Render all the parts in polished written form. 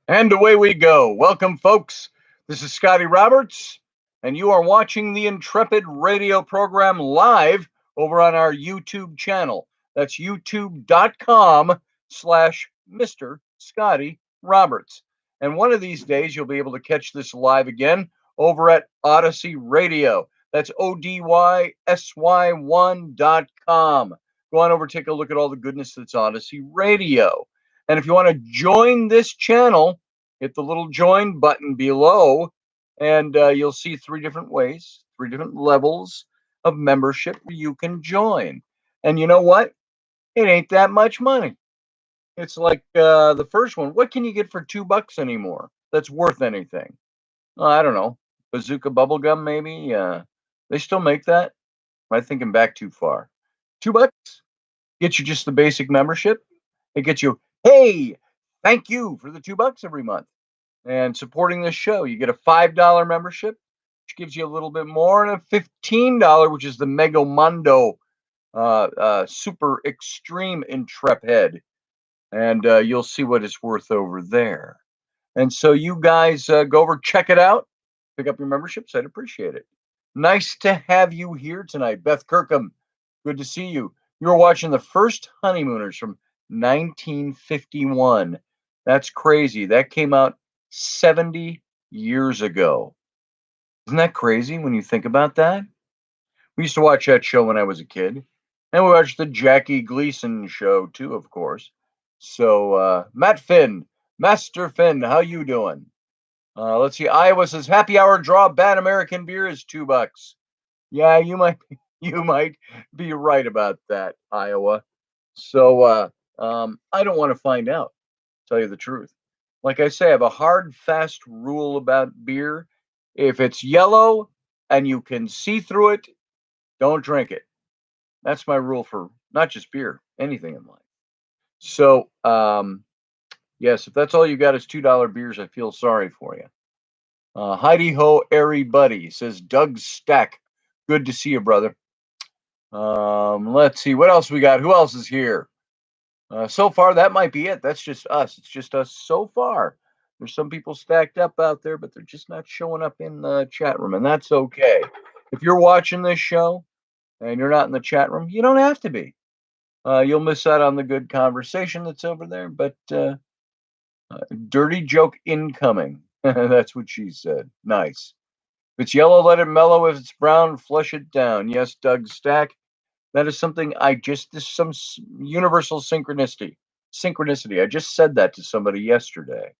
And away we go. Welcome, folks. This is Scotty Roberts, and you are watching the Intrepid radio program live over on our YouTube channel. That's youtube.com/ Mr. Scotty Roberts. And one of these days, you'll be able to catch this live again over at Odyssey Radio. That's ODYSY1.com. Go on over, take a look at all the goodness that's Odyssey Radio. And if you want to join this channel, hit the little join button below, and you'll see three different ways, three different levels of membership where you can join. And you know what? It ain't that much money. It's like the first one. What can you get for $2 anymore? That's worth anything? I don't know. Bazooka bubblegum, maybe. They still make that. Am I thinking back too far? $2 gets you just the basic membership. It gets you, hey, thank you for the $2 every month and supporting this show. You get a $5 membership, which gives you a little bit more, and a $15, which is the Mega Mondo Super Extreme Intrepid. And you'll see what it's worth over there. And so you guys go over, check it out, pick up your memberships. I'd appreciate it. Nice to have you here tonight. Beth Kirkham, good to see you. You were watching The First Honeymooners from 1951. That's crazy. That came out 70 years ago. Isn't that crazy when you think about that? We used to watch that show when I was a kid. And we watched the Jackie Gleason show too, of course. So Matt Finn, Master Finn, how you doing? Let's see. Iowa says happy hour draw bad American beer is $2. Yeah, you might be right about that, Iowa. So I don't want to find out, tell you the truth. Like I say, I have a hard, fast rule about beer. If it's yellow and you can see through it, don't drink it. That's my rule for not just beer, anything in life. So, yes, if that's all you got is $2 beers, I feel sorry for you. Heidi Ho, Airy Buddy says Doug Stack. Good to see you, brother. Let's see what else we got. Who else is here? So far, that might be it. That's just us. It's just us so far. There's some people stacked up out there, but they're just not showing up in the chat room, and that's okay. If you're watching this show and you're not in the chat room, you don't have to be. You'll miss out on the good conversation that's over there, but dirty joke incoming. That's what she said. Nice. If it's yellow, let it mellow. If it's brown, flush it down. Yes, Doug Stack. That is something this is some universal synchronicity. Synchronicity. I just said that to somebody yesterday.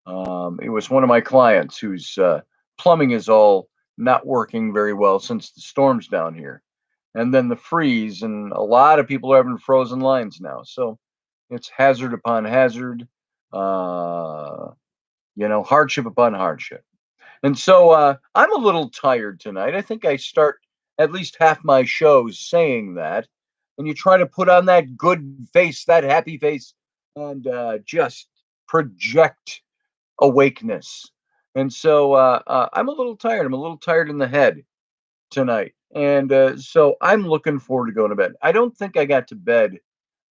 It was one of my clients whose plumbing is all not working very well since the storms down here. And then the freeze, and a lot of people are having frozen lines now. So it's hazard upon hazard, hardship upon hardship. And so I'm a little tired tonight. I think I start at least half my shows saying that. And you try to put on that good face, that happy face, and just project awakeness. And so I'm a little tired. I'm a little tired in the head tonight. And so I'm looking forward to going to bed. I don't think I got to bed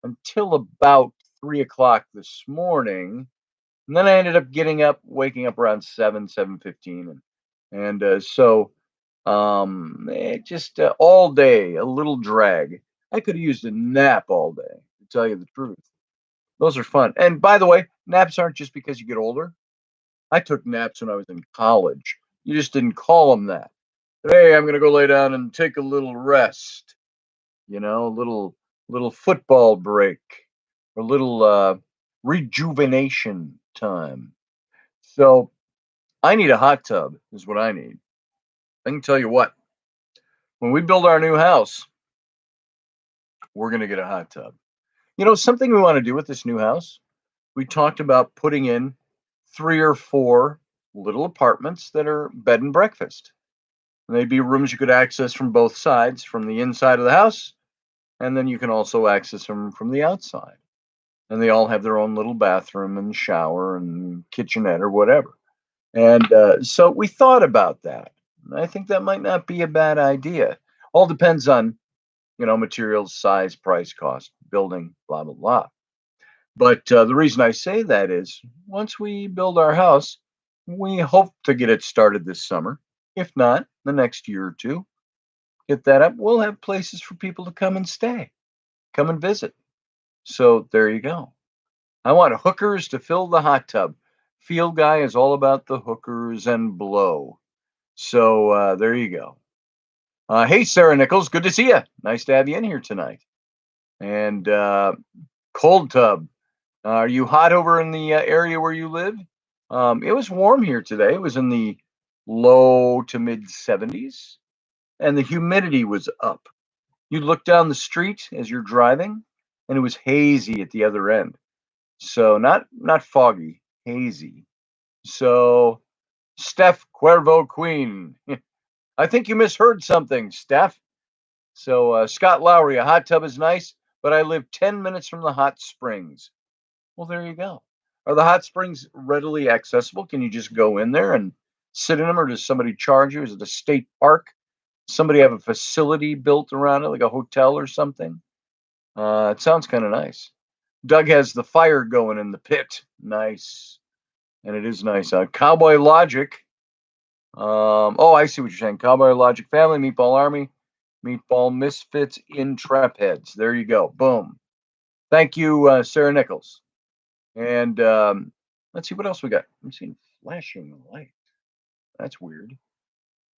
until about 3 o'clock this morning. And then I ended up waking up around 7:15. And so it just all day, a little drag. I could have used a nap all day, to tell you the truth. Those are fun. And by the way, naps aren't just because you get older. I took naps when I was in college. You just didn't call them that. Hey, I'm gonna go lay down and take a little rest. A little football break, a little rejuvenation time. So I need a hot tub, is what I need. I can tell you what, when we build our new house, we're gonna get a hot tub. Something we want to do with this new house. We talked about putting in 3 or 4 little apartments that are bed and breakfast. And they'd be rooms you could access from both sides, from the inside of the house, and then you can also access them from the outside. And they all have their own little bathroom and shower and kitchenette or whatever. And so we thought about that. I think that might not be a bad idea. All depends on, materials, size, price, cost, building, blah, blah, blah. But the reason I say that is once we build our house, we hope to get it started this summer. If not, the next year or two, get that up. We'll have places for people to come and stay, come and visit. So there you go. I want hookers to fill the hot tub. Field guy is all about the hookers and blow. So there you go. Hey, Sarah Nichols, good to see you. Nice to have you in here tonight. And cold tub. Are you hot over in the area where you live? It was warm here today. It was in the low to mid 70s, and the humidity was up. You look down the street as you're driving, and it was hazy at the other end. So not foggy, hazy. So Steph Cuervo Queen, I think you misheard something, Steph. So Scott Lowry, a hot tub is nice, but I live 10 minutes from the hot springs. Well, there you go. Are the hot springs readily accessible? Can you just go in there and sit in them, or does somebody charge you? Is it a state park? Somebody have a facility built around it, like a hotel or something? It sounds kind of nice. Doug has the fire going in the pit. Nice. And it is nice. Cowboy Logic. Oh, I see what you're saying. Cowboy Logic Family, Meatball Army, Meatball Misfits, Intrepids. There you go. Boom. Thank you, Sarah Nichols. And let's see what else we got. I'm seeing flashing light. That's weird.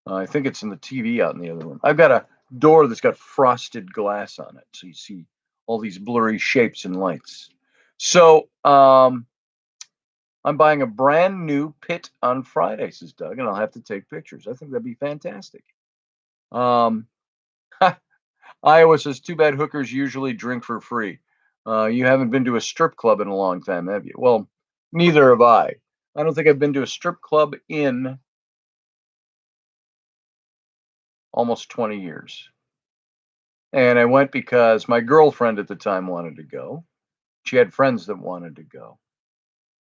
I think it's in the TV out in the other room. I've got a door that's got frosted glass on it, so you see all these blurry shapes and lights. So I'm buying a brand new pit on Friday, says Doug, and I'll have to take pictures. I think that'd be fantastic. Um, Iowa says, too bad hookers usually drink for free. You haven't been to a strip club in a long time, have you? Well, neither have I. I don't think I've been to a strip club in almost 20 years. And I went because my girlfriend at the time wanted to go. She had friends that wanted to go.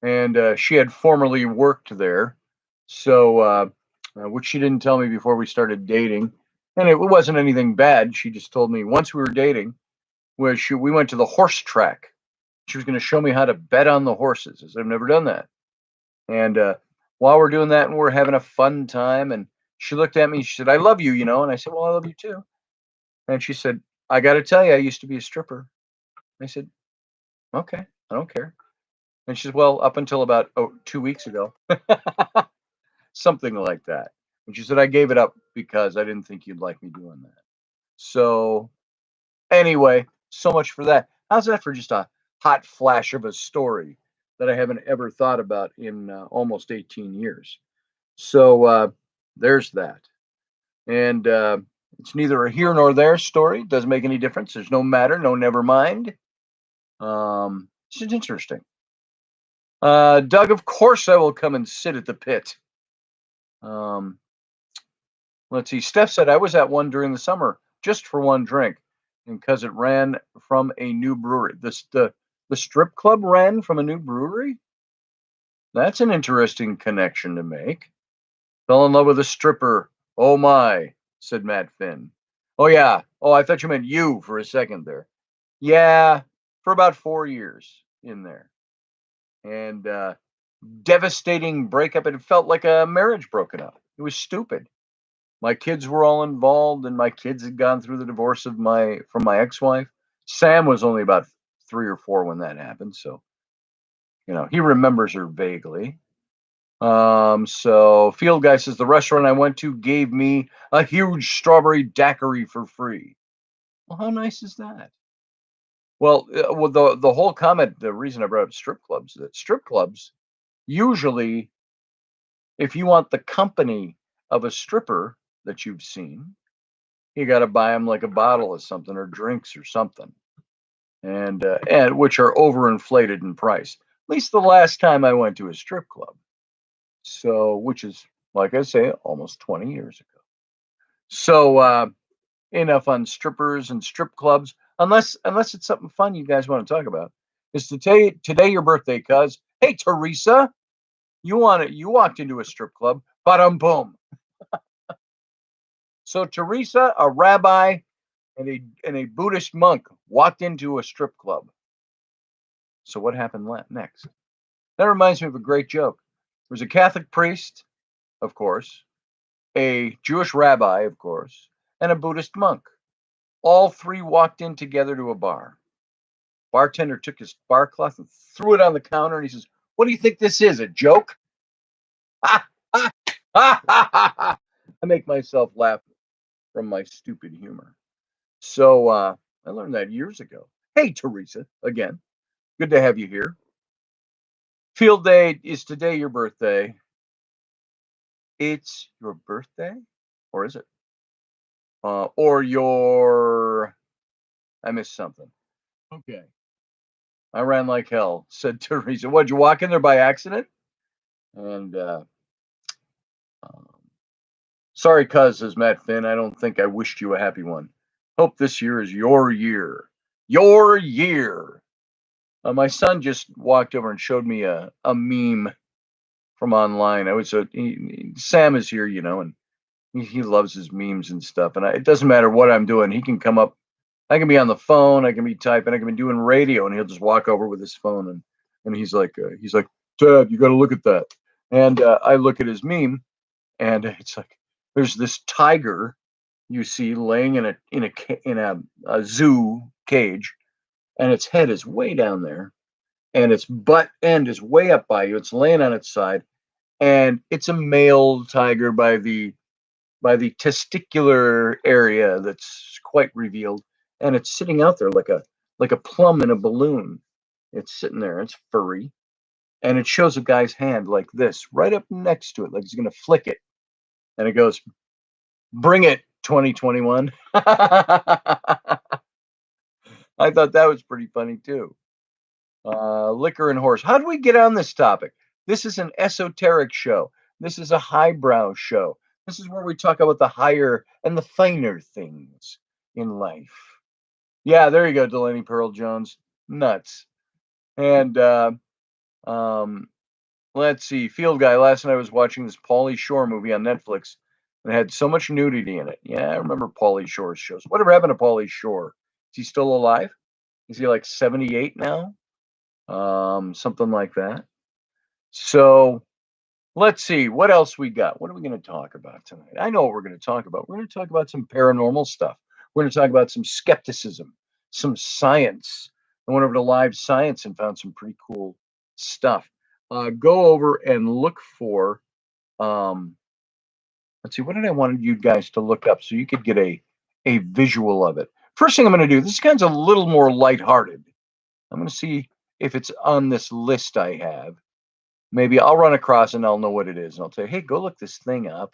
And she had formerly worked there. So, which she didn't tell me before we started dating. And it wasn't anything bad. She just told me once we were dating, we went to the horse track. She was going to show me how to bet on the horses. I said, I've never done that. And while we're doing that and we're having a fun time, and she looked at me, she said, I love you, you know. And I said, well, I love you too. And she said, I got to tell you, I used to be a stripper. I said, okay, I don't care. And she said, well, up until about 2 weeks ago, something like that. And she said, I gave it up because I didn't think you'd like me doing that. So, anyway, so much for that. How's that for just a hot flash of a story that I haven't ever thought about in almost 18 years? So, there's that. And it's neither a here nor there story. Doesn't make any difference. There's no matter, no never mind. It's just interesting. Doug, of course I will come and sit at the pit. Um, let's see. Steph said I was at one during the summer just for one drink, and because it ran from a new brewery. The strip club ran from a new brewery. That's an interesting connection to make. Fell in love with a stripper. Oh my, said Matt Finn. Oh yeah. Oh, I thought you meant you for a second there. Yeah, for about 4 years in there, and devastating breakup. It felt like a marriage broken up. It was stupid. My kids were all involved, and my kids had gone through the divorce of my from my ex-wife. Sam was only about 3 or 4 when that happened, so he remembers her vaguely. So Field Guy says the restaurant I went to gave me a huge strawberry daiquiri for free. Well, how nice is that? Well, the whole comment, the reason I brought up strip clubs, is that strip clubs usually, if you want the company of a stripper that you've seen, you got to buy them like a bottle of something or drinks or something, and which are overinflated in price. At least the last time I went to a strip club, so which is like I say, almost 20 years ago. So enough on strippers and strip clubs, unless it's something fun you guys want to talk about. Is today your birthday, cuz? Hey, Teresa, you walked into a strip club, but boom. So Teresa, a rabbi and a Buddhist monk walked into a strip club. So what happened next? That reminds me of a great joke. There was a Catholic priest, of course, a Jewish rabbi, of course, and a Buddhist monk. All three walked in together to a bar. Bartender took his bar cloth and threw it on the counter, and he says, "What do you think this is? A joke?" I make myself laugh from my stupid humor. So I learned that years ago. Hey, Teresa, again, good to have you here. Field day is today your birthday. It's your birthday, or is it? Or your, I missed something. Okay. I ran like hell, said Teresa. What'd you walk in there by accident? And um, sorry, cuz, says Matt Finn. I don't think I wished you a happy one. Hope this year is your year. Your year. My son just walked over and showed me a meme from online. Sam is here, and he loves his memes and stuff. And it doesn't matter what I'm doing. He can come up. I can be on the phone. I can be typing. I can be doing radio, and he'll just walk over with his phone, and he's like, Dad, you got to look at that. And I look at his meme, and it's like there's this tiger you see laying in a zoo cage, and its head is way down there, and its butt end is way up by you. It's laying on its side, and it's a male tiger by the testicular area that's quite revealed, and it's sitting out there like a plum in a balloon. It's sitting there. It's furry, and it shows a guy's hand like this, right up next to it, like he's gonna flick it, and it goes, "Bring it, 2021." I thought that was pretty funny too. Liquor and horse. How do we get on this topic? This is an esoteric show. This is a highbrow show. This is where we talk about the higher and the finer things in life. Yeah, there you go, Delaney Pearl Jones. Nuts. And um, let's see, Field Guy. Last night I was watching this Pauly Shore movie on Netflix, and it had so much nudity in it. Yeah, I remember Pauly Shore's shows. Whatever happened to Pauly Shore? Is he still alive? Is he like 78 now? Something like that. So let's see what else we got. What are we going to talk about tonight? I know what we're going to talk about. We're going to talk about some paranormal stuff. We're going to talk about some skepticism, some science. I went over to Live Science and found some pretty cool stuff. Go over and look for. Um, let's see. What did I want you guys to look up so you could get a visual of it? First thing I'm going to do. This is a little more lighthearted. I'm going to see if it's on this list I have. Maybe I'll run across and I'll know what it is, and I'll say, "Hey, go look this thing up."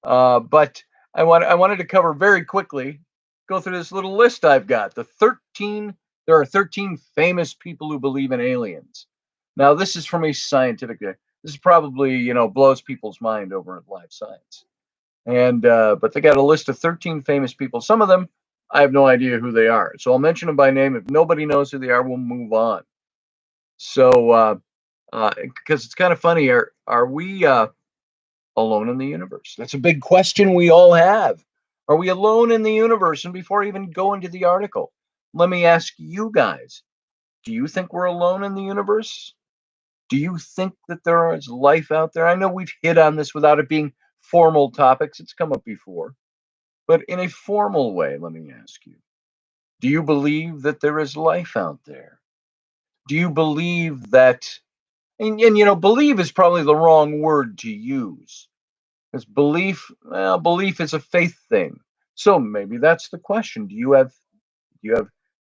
But I wanted to cover very quickly, go through this little list I've got. There are 13 famous people who believe in aliens. Now, this is from a scientific. This is probably blows people's mind over at Live Science, and but they got a list of 13 famous people. Some of them I have no idea who they are, so I'll mention them by name. If nobody knows who they are, we'll move on. So. Because it's kind of funny. Are we alone in the universe? That's a big question we all have. Are we alone in the universe? And before I even go into the article, let me ask you guys: do you think we're alone in the universe? Do you think that there is life out there? I know we've hit on this without it being formal topics. It's come up before, but in a formal way, let me ask you: do you believe that there is life out there? Do you believe that? And believe is probably the wrong word to use. Because belief is a faith thing. So maybe that's the question. Do you have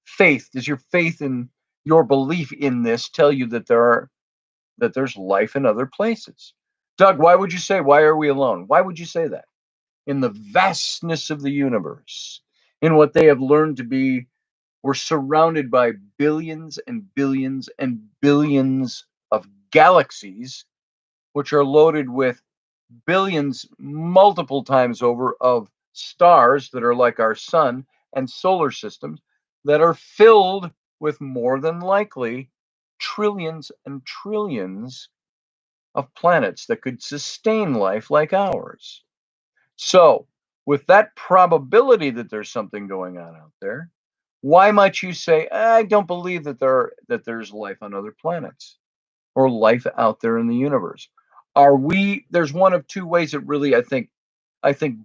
faith? Does your faith in your belief in this tell you that there's life in other places? Doug, why are we alone? Why would you say that? In the vastness of the universe, in what they have learned to be, we're surrounded by billions and billions and billions of galaxies, which are loaded with billions, multiple times over, of stars that are like our sun and solar systems that are filled with more than likely trillions and trillions of planets that could sustain life like ours. So, with that probability that there's something going on out there, Why might you say, I don't believe that there's life on other planets or life out there in the universe? Are we There's one of two ways that really I think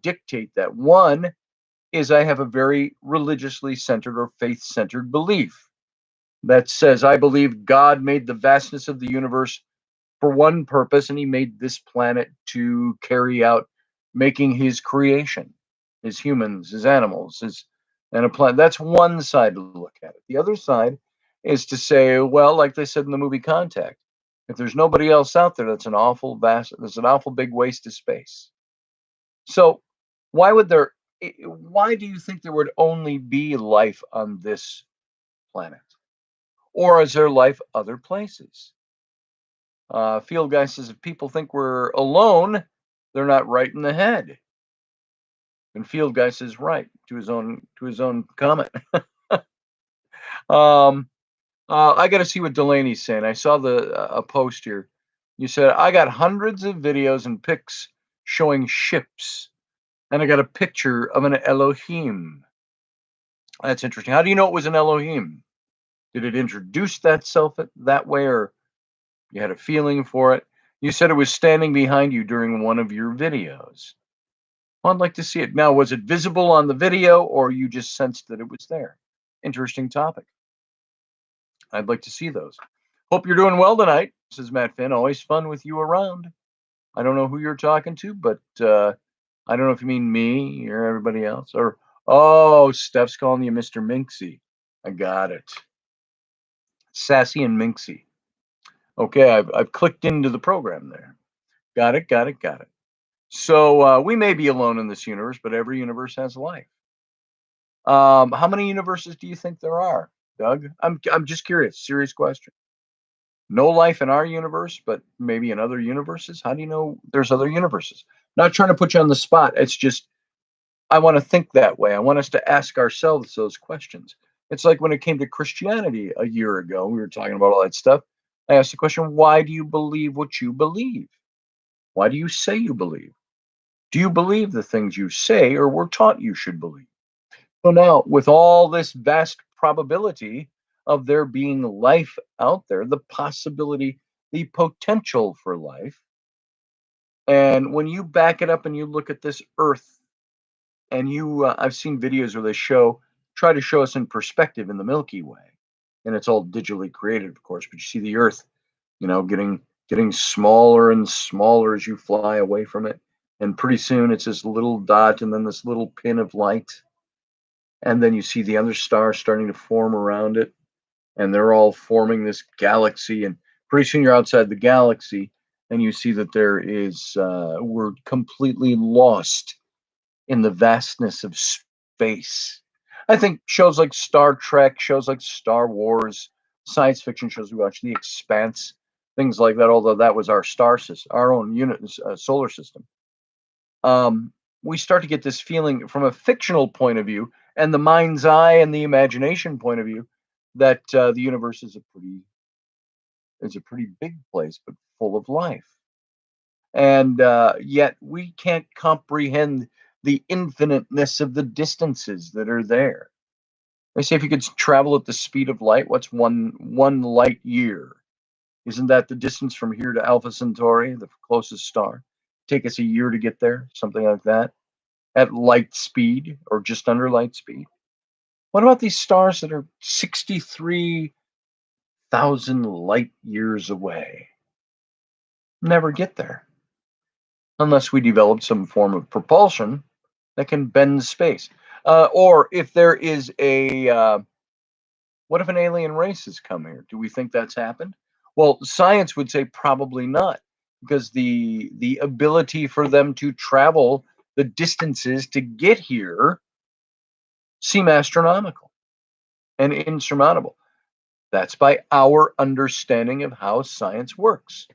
dictate that. One is I have a very religiously centered or faith centered belief that says I believe God made the vastness of the universe for one purpose, and he made this planet to carry out making his creation, his humans, his animals, his and a planet. That's one side to look at it. The other side is to say, well, like they said in the movie Contact, if there's nobody else out there, there's an awful big waste of space. So why would there why do you think there would only be life on this planet? Or is there life other places? Field guy says if people think we're alone, they're not right in the head. And field guy says right to his own comment. um, I got to see what Delaney's saying. I saw the a post here. You said I got hundreds of videos and pics showing ships, and I got a picture of an Elohim. That's interesting. How do you know it was an Elohim? Did it introduce that self that way, or you had a feeling for it? You said it was standing behind you during one of your videos. Well, I'd like to see it. Now, was it visible on the video or you just sensed that it was there? Interesting topic. I'd like to see those. Hope you're doing well tonight, says Matt Finn. Always fun with you around. I don't know who you're talking to, but I don't know if you mean me or everybody else. Or, oh, Steph's calling you Mr. Minxie. I got it. Sassy and Minxie. Okay, I've clicked into the program there. Got it, got it, got it. So we may be alone in this universe, but every universe has life. How many universes do you think there are, Doug? I'm just curious. Serious question. No life in our universe, but maybe in other universes. How do you know there's other universes? Not trying to put you on the spot. It's just I want to think that way. I want us to ask ourselves those questions. It's like when it came to Christianity a year ago, we were talking about all that stuff. I asked the question, why do you believe what you believe? Why do you say you believe? Do you believe the things you say or were taught you should believe? So now, with all this vast probability of there being life out there, the possibility, the potential for life, and when you back it up and you look at this Earth, and I've seen videos where they try to show us in perspective in the Milky Way, and it's all digitally created, of course, but you see the Earth, getting smaller and smaller as you fly away from it, and pretty soon it's this little dot, and then this little pin of light, and then you see the other stars starting to form around it, and they're all forming this galaxy, and pretty soon you're outside the galaxy and you see that we're completely lost in the vastness of space. I think shows like Star Trek, shows like Star Wars, science fiction shows we watch, The Expanse, things like that, although that was our star system, our own unit, solar system. We start to get this feeling from a fictional point of view and the mind's eye and the imagination point of view that the universe is a pretty big place, but full of life. And yet we can't comprehend the infiniteness of the distances that are there. They say if you could travel at the speed of light, what's one light year? Isn't that the distance from here to Alpha Centauri, the closest star? Take us a year to get there, something like that, at light speed or just under light speed. What about these stars that are 63,000 light years away? Never get there unless we develop some form of propulsion that can bend space. Or if there is what if an alien race has come here? Do we think that's happened? Well, science would say probably not, because the ability for them to travel the distances to get here seem astronomical and insurmountable. That's by our understanding of how science works.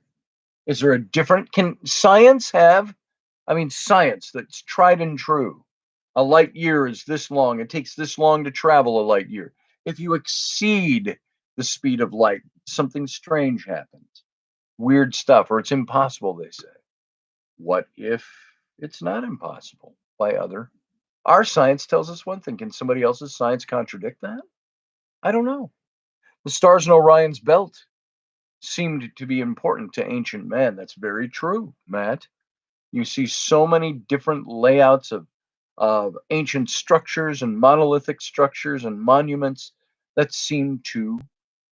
Is there a different, can science have, I mean, science that's tried and true. A light year is this long. It takes this long to travel a light year. If you exceed the speed of light, something strange happens. Weird stuff, or it's impossible, they say. What if it's not impossible by other? Our science tells us one thing. Can somebody else's science contradict that? I don't know. The stars in Orion's belt seemed to be important to ancient men. That's very true, Matt. You see so many different layouts of ancient structures and monolithic structures and monuments that seem to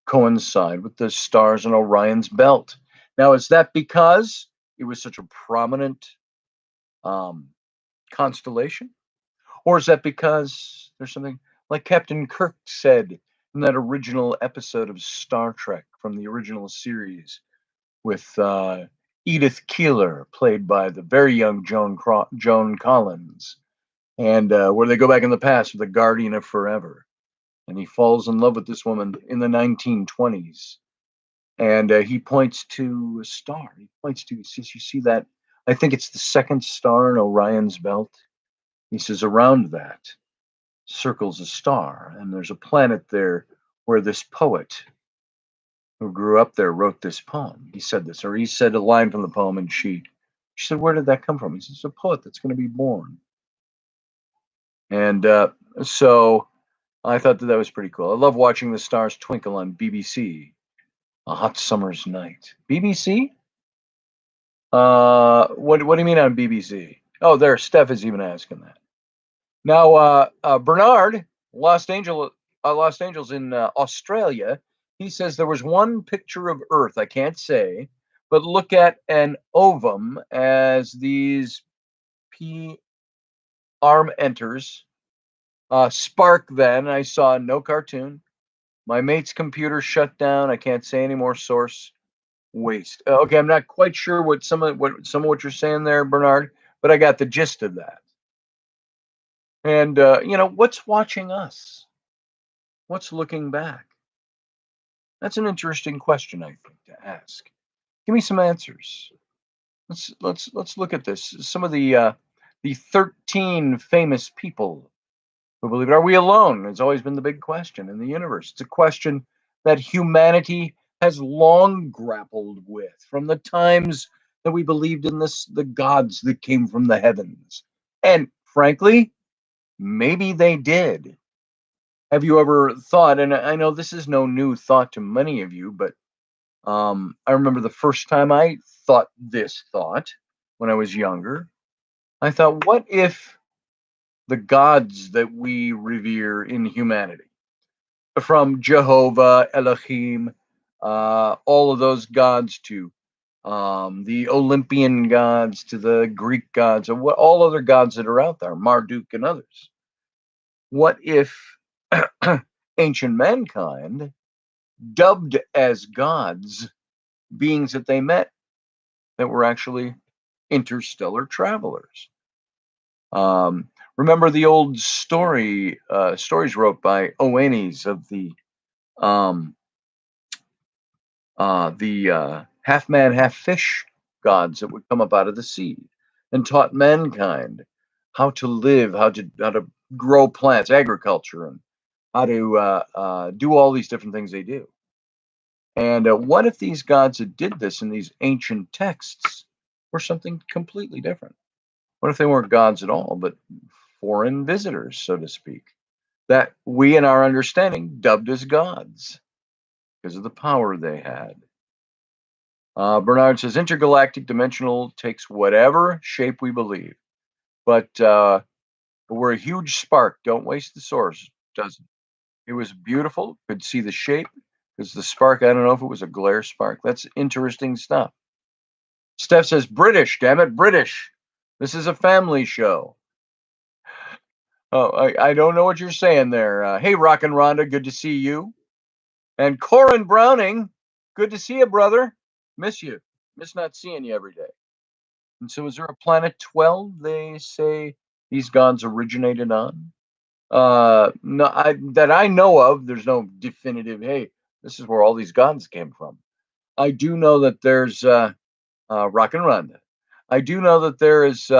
coincide with the stars in Orion's belt. Now, is that because it was such a prominent um, constellation? Or is that because there's something like Captain Kirk said in that original episode of Star Trek from the original series with Edith Keeler, played by the very young Joan Collins, and where they go back in the past with the Guardian of Forever, and he falls in love with this woman in the 1920s, and he points to a star. He points to, he says, "You see that? I think it's the second star in Orion's belt." He says, "Around that circles a star, and there's a planet there where this poet who grew up there wrote this poem." He said this, or he said a line from the poem, and she said, "Where did that come from?" He says, "It's a poet that's going to be born." And so I thought that was pretty cool. I love watching the stars twinkle on BBC, a hot summer's night. BBC? What do you mean on BBC? Oh, there, Steph is even asking that. Now, Bernard, Los Angeles in Australia, he says there was one picture of Earth. I can't say, but look at an ovum as these P arm enters. Spark. Then I saw no cartoon. My mate's computer shut down. I can't say any more. Source waste. Okay, I'm not quite sure what some of what you're saying there, Bernard, but I got the gist of that. And what's watching us? What's looking back? That's an interesting question, I think, to ask. Give me some answers. Let's look at this. Some of the 13 famous people who believe it. Are we alone? Has always been the big question in the universe. It's a question that humanity has long grappled with from the times that we believed in the gods that came from the heavens. And frankly, maybe they did. Have you ever thought, and I know this is no new thought to many of you, but I remember the first time I thought this thought when I was younger. I thought, what if the gods that we revere in humanity, from Jehovah, Elohim, all of those gods to the Olympian gods to the Greek gods, and what all other gods that are out there, Marduk and others. What if ancient mankind, dubbed as gods, beings that they met that were actually interstellar travelers? Remember the old stories wrote by Owanes of um, the half man, half fish gods that would come up out of the sea and taught mankind how to live, how to grow plants, agriculture, and how to do all these different things they do. And what if these gods that did this in these ancient texts were something completely different? What if they weren't gods at all, but foreign visitors, so to speak, that we, in our understanding, dubbed as gods because of the power they had? Bernard says intergalactic dimensional takes whatever shape we believe, but we're a huge spark. Don't waste the source. Doesn't. It was beautiful. Could see the shape because the spark. I don't know if it was a glare spark. That's interesting stuff. Steph says British. Damn it, British. This is a family show. Oh, I don't know what you're saying there. Hey, Rock and Rhonda, good to see you. And Corin Browning, good to see you, brother. Miss you. Miss not seeing you every day. And so, is there a planet 12 they say these gods originated on? No, that I know of. There's no definitive. Hey, this is where all these gods came from. I do know that there's Rock and Rhonda. I do know that there is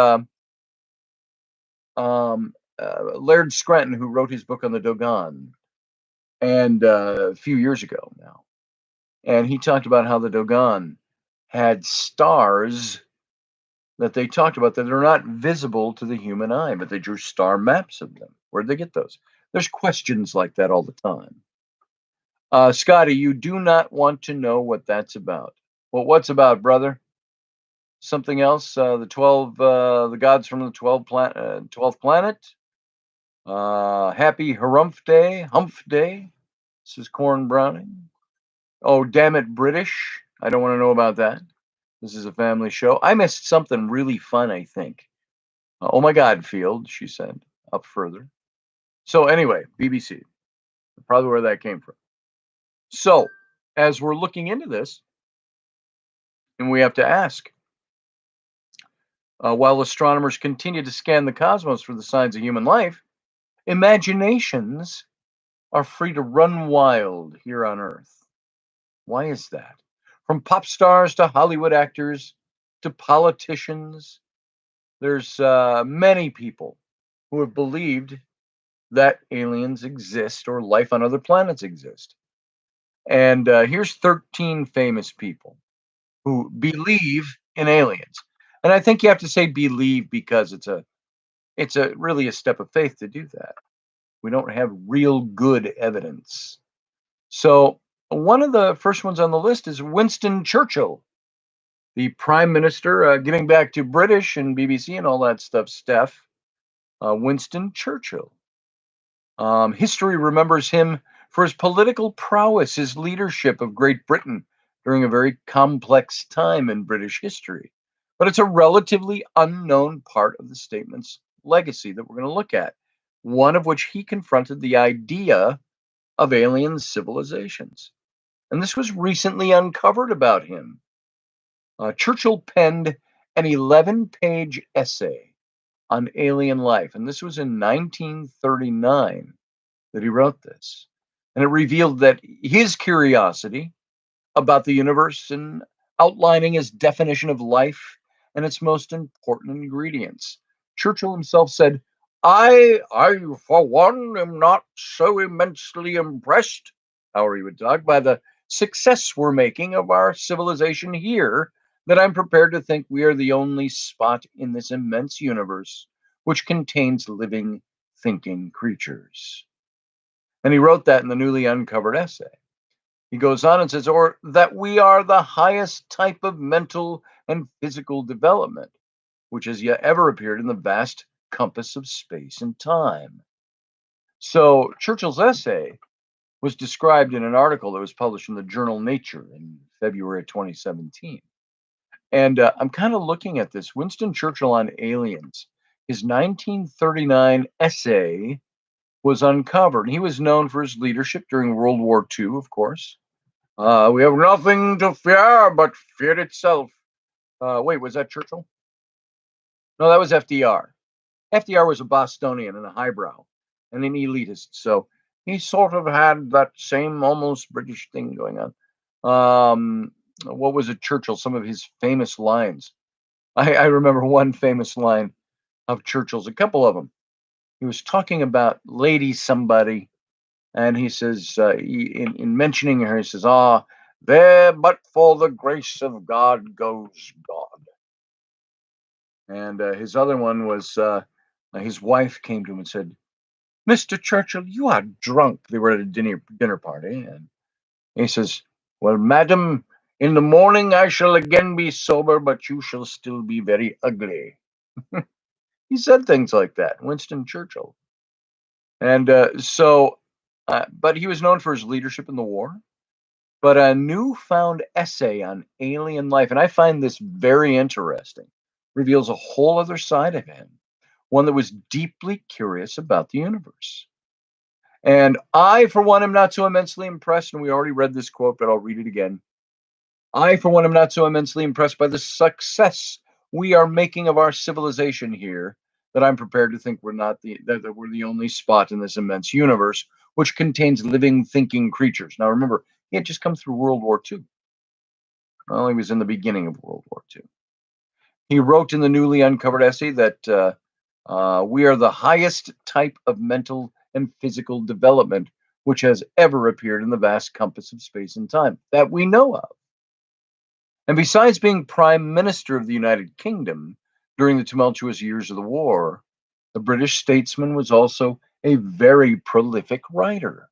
Laird Scranton, who wrote his book on the Dogon, and a few years ago now, and he talked about how the Dogon had stars that they talked about that are not visible to the human eye, but they drew star maps of them. Where'd they get those? There's questions like that all the time. Scotty, you do not want to know what that's about. Well, what's about, brother? Something else? The gods from the 12th planet? Happy Humph Day. This is Corn Browning. Oh, damn it, British. I don't want to know about that. This is a family show. I missed something really fun, I think. Oh my God, Field, she said, up further. So, anyway, BBC, probably where that came from. So, as we're looking into this, and we have to ask, while astronomers continue to scan the cosmos for the signs of human life, imaginations are free to run wild here on Earth. Why is that? From pop stars to Hollywood actors to politicians, there's many people who have believed that aliens exist or life on other planets exist. And here's 13 famous people who believe in aliens. And I think you have to say believe because it's a really a step of faith to do that. We don't have real good evidence. So one of the first ones on the list is Winston Churchill, the Prime Minister, getting back to British and BBC and all that stuff, Steph. Winston Churchill. History remembers him for his political prowess, his leadership of Great Britain during a very complex time in British history. But it's a relatively unknown part of the statement's legacy that we're going to look at, one of which he confronted the idea of alien civilizations. And this was recently uncovered about him. Churchill penned an 11-page essay on alien life, and this was in 1939 that he wrote this. And it revealed that his curiosity about the universe and outlining his definition of life and its most important ingredients. Churchill himself said, I for one am not so immensely impressed, however he would talk, by the success we're making of our civilization here, that I'm prepared to think we are the only spot in this immense universe which contains living, thinking creatures. And he wrote that in the newly uncovered essay. He goes on and says, or that we are the highest type of mental and physical development which has yet ever appeared in the vast compass of space and time. So Churchill's essay was described in an article that was published in the journal Nature in February of 2017. And I'm kind of looking at this. Winston Churchill on aliens, his 1939 essay was uncovered. He was known for his leadership during World War II, of course. We have nothing to fear but fear itself. Wait, was that Churchill? No, that was FDR. FDR was a Bostonian and a highbrow and an elitist. So he sort of had that same almost British thing going on. What was it, Churchill? Some of his famous lines. I remember one famous line of Churchill's, a couple of them. He was talking about Lady somebody, and he says, in mentioning her, he says, ah, there but for the grace of God goes God. And his other one was his wife came to him and said, Mr. Churchill, you are drunk. They were at a dinner party. And he says, well, madam, in the morning I shall again be sober, but you shall still be very ugly. He said things like that, Winston Churchill. And but he was known for his leadership in the war. But a newfound essay on alien life, and I find this very interesting, reveals a whole other side of him, one that was deeply curious about the universe. And I, for one, am not so immensely impressed, and we already read this quote, but I'll read it again. I, for one, am not so immensely impressed by the success we are making of our civilization here that I'm prepared to think that we're the only spot in this immense universe which contains living, thinking creatures. Now, remember, he had just come through World War II. Well, he was in the beginning of World War II. He wrote in the newly uncovered essay that we are the highest type of mental and physical development which has ever appeared in the vast compass of space and time that we know of. And besides being Prime Minister of the United Kingdom during the tumultuous years of the war, the British statesman was also a very prolific writer.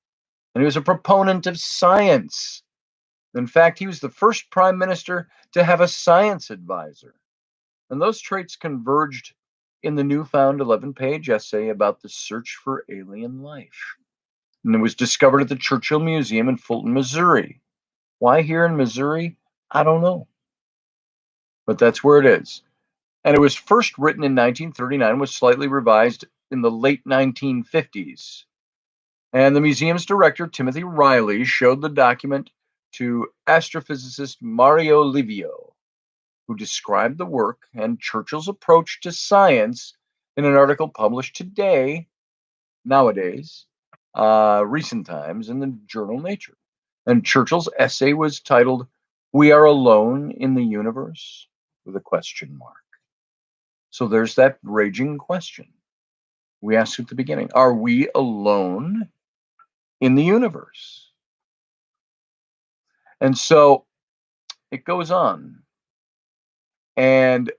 and he was a proponent of science. In fact, he was the first prime minister to have a science advisor. And those traits converged in the newfound 11-page essay about the search for alien life. And it was discovered at the Churchill Museum in Fulton, Missouri. Why here in Missouri? I don't know. But that's where it is. And it was first written in 1939, was slightly revised in the late 1950s. And the museum's director, Timothy Riley, showed the document to astrophysicist Mario Livio, who described the work and Churchill's approach to science in an article published nowadays, recent times, in the journal Nature. And Churchill's essay was titled, "We Are Alone in the Universe?" with a question mark. So there's that raging question we asked at the beginning. Are we alone in the universe? And so it goes on. And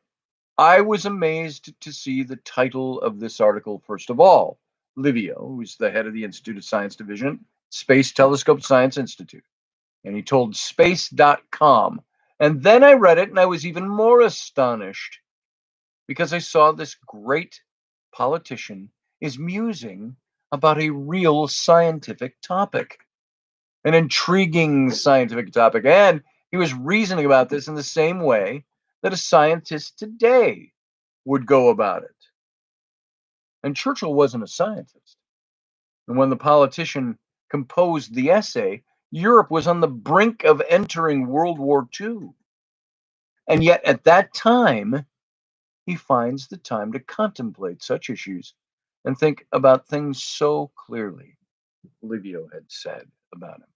I was amazed to see the title of this article, first of all. Livio, who's the head of the Institute of Science Division, Space Telescope Science Institute. And he told space.com. And then I read it and I was even more astonished because I saw this great politician is musing about a real scientific topic, an intriguing scientific topic. And he was reasoning about this in the same way that a scientist today would go about it. And Churchill wasn't a scientist. And when the politician composed the essay, Europe was on the brink of entering World War II. And yet at that time, he finds the time to contemplate such issues and think about things so clearly, Livio had said about him.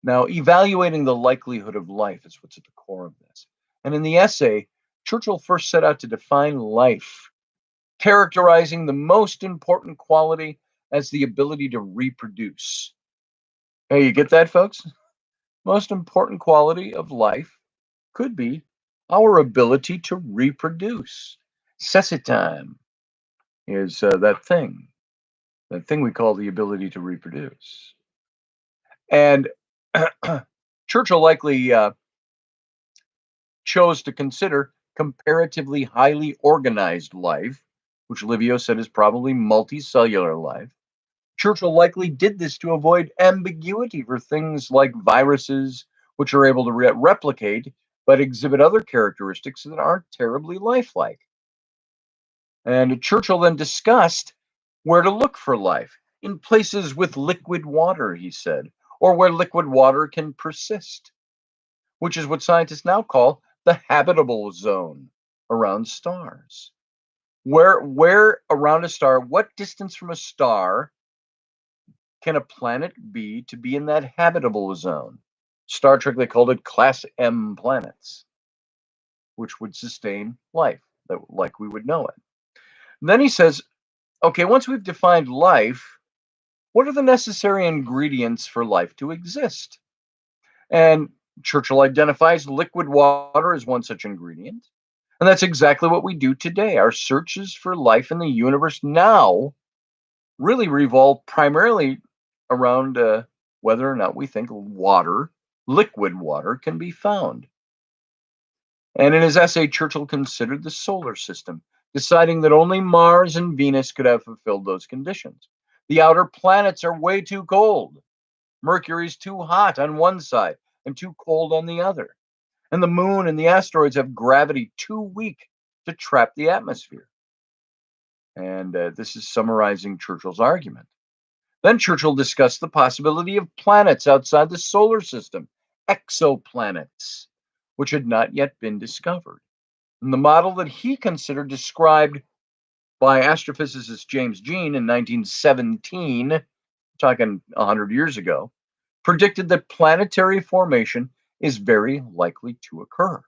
Now, evaluating the likelihood of life is what's at the core of this. And in the essay, Churchill first set out to define life, characterizing the most important quality as the ability to reproduce. Hey, you get that, folks? Most important quality of life could be our ability to reproduce. Cecitime is that thing we call the ability to reproduce. And Churchill likely chose to consider comparatively highly organized life, which Livio said is probably multicellular life. Churchill likely did this to avoid ambiguity for things like viruses, which are able to replicate but exhibit other characteristics that aren't terribly lifelike. And Churchill then discussed where to look for life in places with liquid water, he said, or where liquid water can persist, which is what scientists now call the habitable zone around stars. Where around a star, what distance from a star can a planet be to be in that habitable zone? Star Trek, they called it Class M planets, which would sustain life like we would know it. And then he says, okay, once we've defined life, what are the necessary ingredients for life to exist? And Churchill identifies liquid water as one such ingredient. And that's exactly what we do today. Our searches for life in the universe now really revolve primarily around whether or not we think liquid water, can be found. And in his essay, Churchill considered the solar system, deciding that only Mars and Venus could have fulfilled those conditions. The outer planets are way too cold. Mercury's too hot on one side and too cold on the other. And the moon and the asteroids have gravity too weak to trap the atmosphere. And this is summarizing Churchill's argument. Then Churchill discussed the possibility of planets outside the solar system, exoplanets, which had not yet been discovered. And the model that he considered, described by astrophysicist James Jean in 1917, talking 100 years ago, predicted that planetary formation is very likely to occur.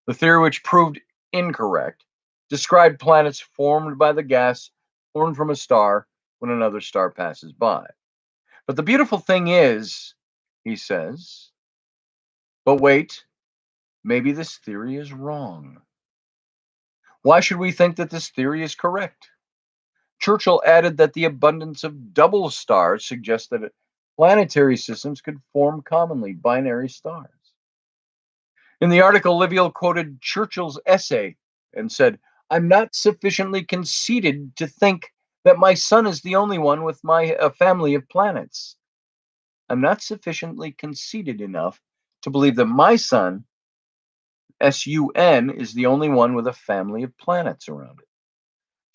The theory, which proved incorrect, described planets formed by the gas formed from a star when another star passes by. But the beautiful thing is, he says, but wait, maybe this theory is wrong. Why should we think that this theory is correct? Churchill added that the abundance of double stars suggests that Planetary systems could form commonly binary stars. In the article, Livio quoted Churchill's essay and said, I'm not sufficiently conceited to think that my sun is the only one with a family of planets. I'm not sufficiently conceited enough to believe that my sun, SUN, is the only one with a family of planets around it.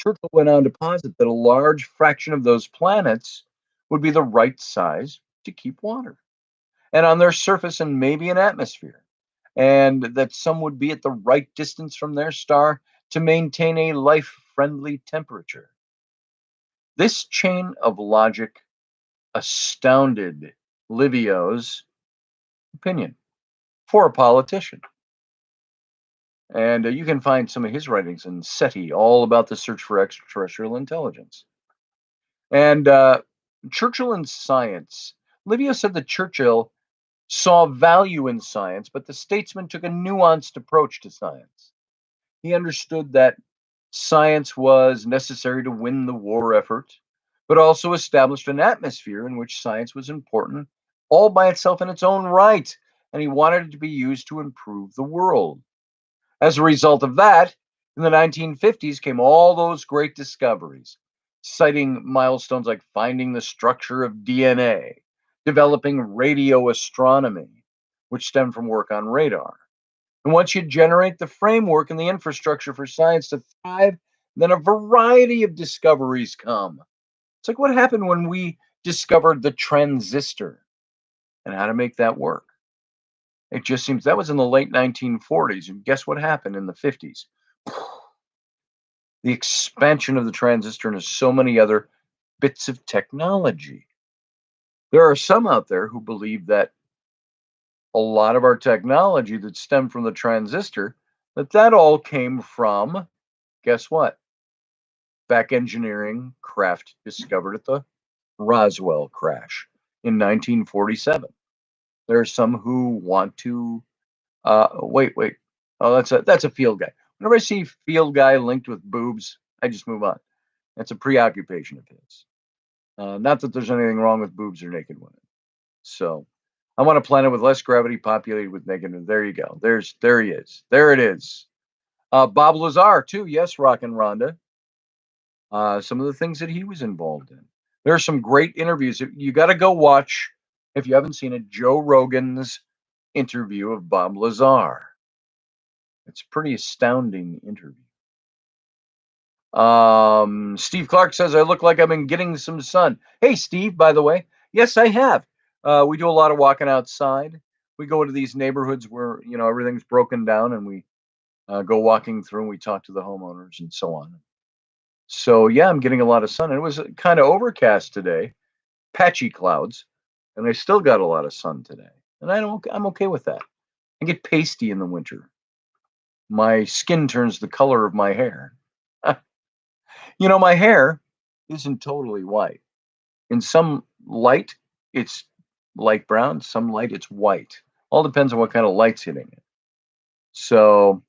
Churchill went on to posit that a large fraction of those planets would be the right size to keep water, and on their surface and maybe an atmosphere, and that some would be at the right distance from their star to maintain a life friendly temperature. This chain of logic astounded Livio's opinion for a politician. And you can find some of his writings in SETI, all about the search for extraterrestrial intelligence. And Churchill and science. Livio said that Churchill saw value in science, but the statesman took a nuanced approach to science. He understood that science was necessary to win the war effort, but also established an atmosphere in which science was important all by itself in its own right, and he wanted it to be used to improve the world. As a result of that, in the 1950s came all those great discoveries, citing milestones like finding the structure of DNA, developing radio astronomy, which stemmed from work on radar. And once you generate the framework and the infrastructure for science to thrive, then a variety of discoveries come. It's like what happened when we discovered the transistor and how to make that work. It just seems that was in the late 1940s. And guess what happened in the 50s? The expansion of the transistor into so many other bits of technology. There are some out there who believe that a lot of our technology that stemmed from the transistor, that all came from, guess what? Back engineering craft discovered at the Roswell crash in 1947. There are some who want to wait. Oh, that's a field guy. Whenever I see field guy linked with boobs, I just move on. That's a preoccupation of his. Not that there's anything wrong with boobs or naked women. So I want a planet with less gravity populated with naked women. There you go. There he is. There it is. Bob Lazar, too. Yes, Rock and Rhonda. Some of the things that he was involved in. There are some great interviews. You got to go watch, if you haven't seen it, Joe Rogan's interview of Bob Lazar. It's a pretty astounding interview. Steve Clark says, I look like I've been getting some sun. Hey, Steve, by the way. Yes, I have. We do a lot of walking outside. We go into these neighborhoods where, everything's broken down, and we go walking through and we talk to the homeowners and so on. So, yeah, I'm getting a lot of sun. It was kind of overcast today, patchy clouds, and I still got a lot of sun today. And I'm okay with that. I get pasty in the winter. My skin turns the color of my hair. My hair isn't totally white. In some light, it's light brown. Some light, it's white. All depends on what kind of light's hitting it. So,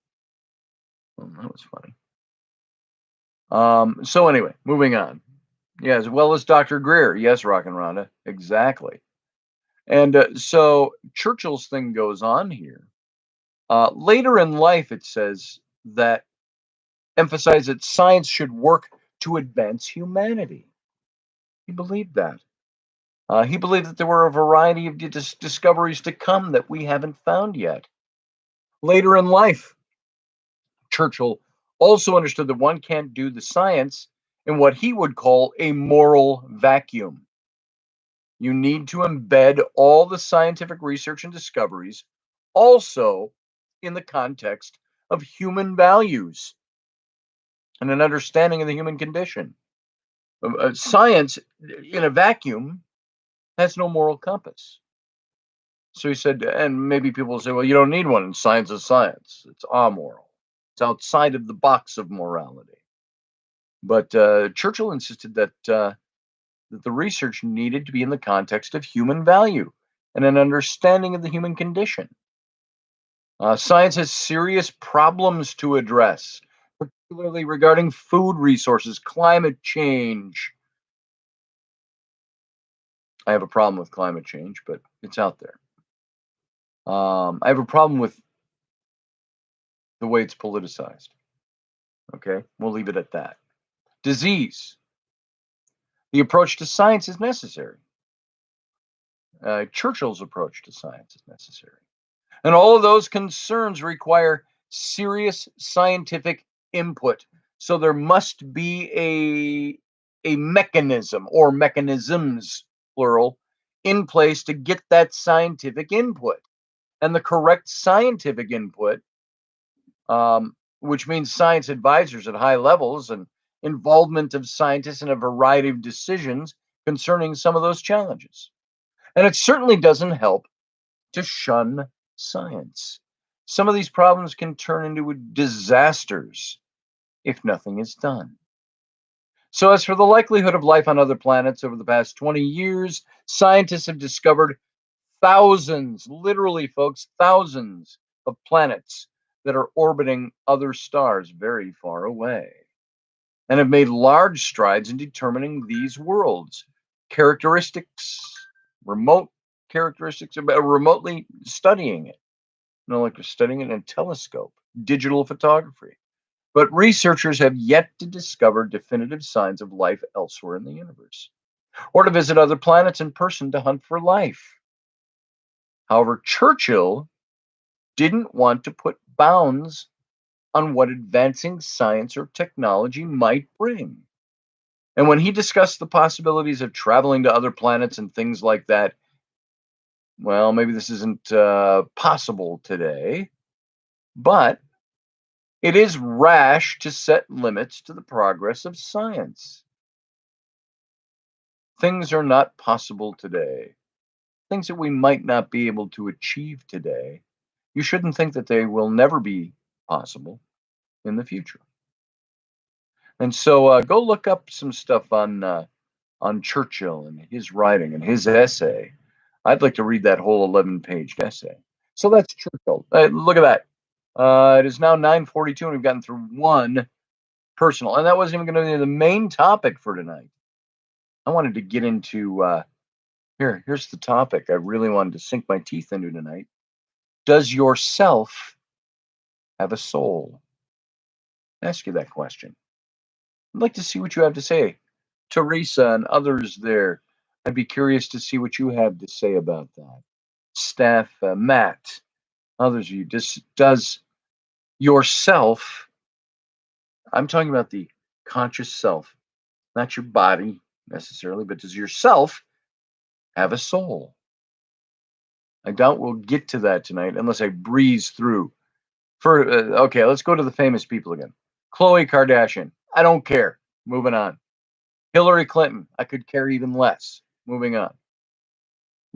that was funny. So anyway, moving on. Yeah, as well as Dr. Greer. Yes, Rock and Rhonda. Exactly. And so Churchill's thing goes on here. Later in life, it says that emphasize that science should work to advance humanity. He believed that. He believed that there were a variety of discoveries to come that we haven't found yet. Later in life, Churchill also understood that one can't do the science in what he would call a moral vacuum. You need to embed all the scientific research and discoveries also in the context of human values and an understanding of the human condition. Science in a vacuum has no moral compass. So he said, and maybe people will say, well, you don't need one. Science is science. It's amoral. It's outside of the box of morality. But Churchill insisted that the research needed to be in the context of human value and an understanding of the human condition. Science has serious problems to address, particularly regarding food resources, climate change, I have a problem with climate change, but it's out there. I have a problem with the way it's politicized. Okay, we'll leave it at that. Disease. The approach to science is necessary. Churchill's approach to science is necessary. And all of those concerns require serious scientific input. So there must be a mechanism or mechanisms, plural, in place to get that scientific input. And the correct scientific input, which means science advisors at high levels and involvement of scientists in a variety of decisions concerning some of those challenges. And it certainly doesn't help to shun science. Some of these problems can turn into disasters if nothing is done. So, as for the likelihood of life on other planets over the past 20 years, scientists have discovered thousands, literally, folks, thousands of planets that are orbiting other stars very far away and have made large strides in determining these worlds, characteristics, remote characteristics, remotely studying it. Like they're studying it in a telescope, digital photography. But researchers have yet to discover definitive signs of life elsewhere in the universe, or to visit other planets in person to hunt for life. However, Churchill didn't want to put bounds on what advancing science or technology might bring. And when he discussed the possibilities of traveling to other planets and things like that, well, maybe this isn't possible today, but it is rash to set limits to the progress of science. Things are not possible today. Things that we might not be able to achieve today, you shouldn't think that they will never be possible in the future. And so go look up some stuff on Churchill and his writing and his essay. I'd like to read that whole 11-page essay. So that's Churchill. Look at that. It is now 9:42, and we've gotten through one personal, and that wasn't even going to be the main topic for tonight. I wanted to get into here's the topic I really wanted to sink my teeth into tonight. Does yourself have a soul? Ask you that question. I'd like to see what you have to say. Teresa and others there, I'd be curious to see what you have to say about that. Staff, Matt, others of you, does yourself, I'm talking about the conscious self, not your body necessarily, but does yourself have a soul? I doubt we'll get to that tonight unless I breeze through. Okay, let's go to the famous people again. Khloe Kardashian, I don't care. Moving on. Hillary Clinton, I could care even less. Moving on.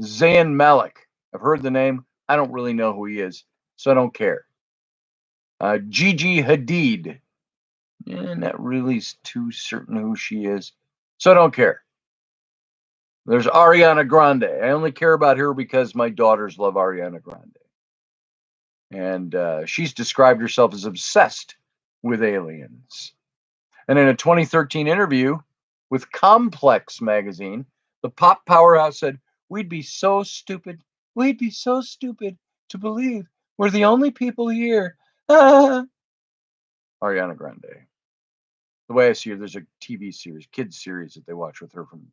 Zayn Malik, I've heard the name. I don't really know who he is, so I don't care. Gigi Hadid, not really too certain who she is, so I don't care. There's Ariana Grande. I only care about her because my daughters love Ariana Grande. And she's described herself as obsessed with aliens. And in a 2013 interview with Complex magazine, the pop powerhouse said, we'd be so stupid to believe we're the only people here. Ah. Ariana Grande. The way I see her, there's a TV series, kids series that they watch with her from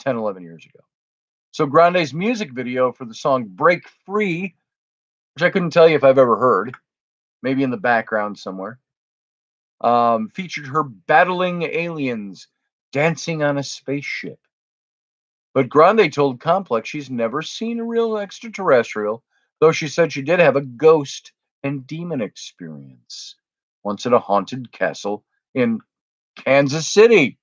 10, 11 years ago. So Grande's music video for the song Break Free, which I couldn't tell you if I've ever heard, maybe in the background somewhere, featured her battling aliens, dancing on a spaceship. But Grande told Complex she's never seen a real extraterrestrial, though she said she did have a ghost and demon experience once at a haunted castle in Kansas City.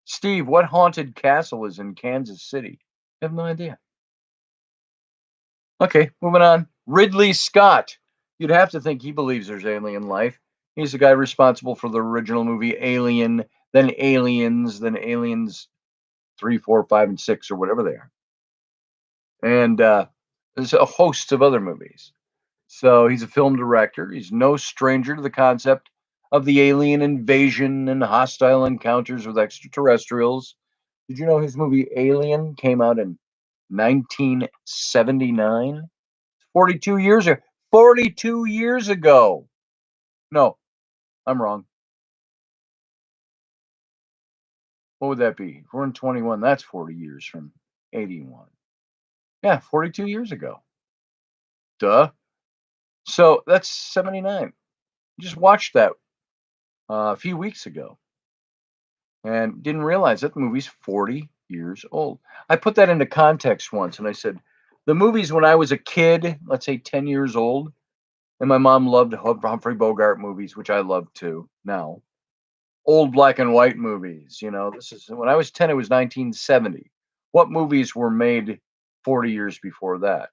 Steve, what haunted castle is in Kansas City? I have no idea. Okay, moving on. Ridley Scott. You'd have to think he believes there's alien life. He's the guy responsible for the original movie Alien, then Aliens 3, 4, 5, and 6, or whatever they are. And there's a host of other movies. So he's a film director. He's no stranger to the concept of the alien invasion and hostile encounters with extraterrestrials. Did you know his movie Alien came out in 1979? 42 years ago. 42 years ago. No, I'm wrong. What would that be? If we're in 21, that's 40 years from 81. Yeah, 42 years ago. Duh. So that's 79. Just watched that a few weeks ago and didn't realize that the movie's 40 years old. I put that into context once and I said, the movies when I was a kid, let's say 10 years old, and my mom loved Humphrey Bogart movies, which I love too now. Old black and white movies, this is when I was 10, it was 1970. What movies were made 40 years before that?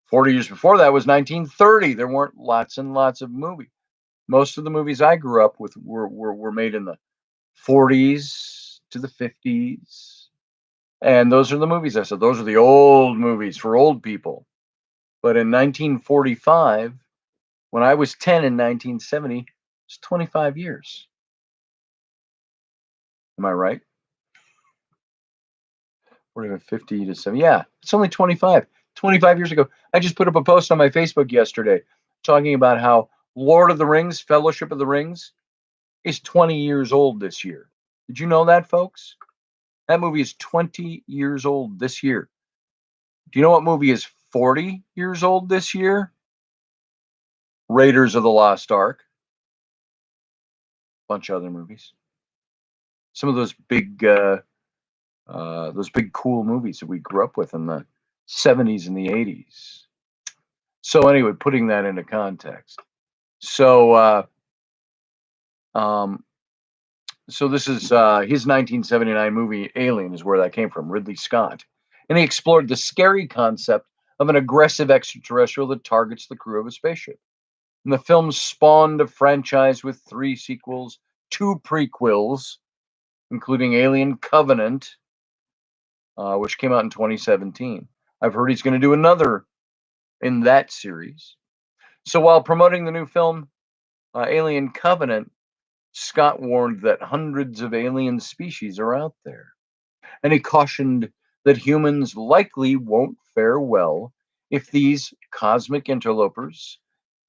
40 years before that was 1930. There weren't lots and lots of movies. Most of the movies I grew up with were made in the 40s to the 50s. And those are the movies I said. Those are the old movies for old people. But in 1945, when I was 10 in 1970, it's 25 years. Am I right? We're even 50 to 70. Yeah, it's only 25. 25 years ago. I just put up a post on my Facebook yesterday talking about how Lord of the Rings, Fellowship of the Rings, is 20 years old this year. Did you know that, folks? That movie is 20 years old this year. Do you know what movie is 40 years old this year? Raiders of the Lost Ark. Bunch of other movies. Some of those big cool movies that we grew up with in the 70s and the 80s. So anyway, putting that into context. So so this is his 1979 movie Alien is where that came from, Ridley Scott. And he explored the scary concept of an aggressive extraterrestrial that targets the crew of a spaceship. And the film spawned a franchise with 3 sequels, 2 prequels, including Alien Covenant, which came out in 2017. I've heard he's going to do another in that series. So while promoting the new film, Alien Covenant, Scott warned that hundreds of alien species are out there. And he cautioned that humans likely won't fare well if these cosmic interlopers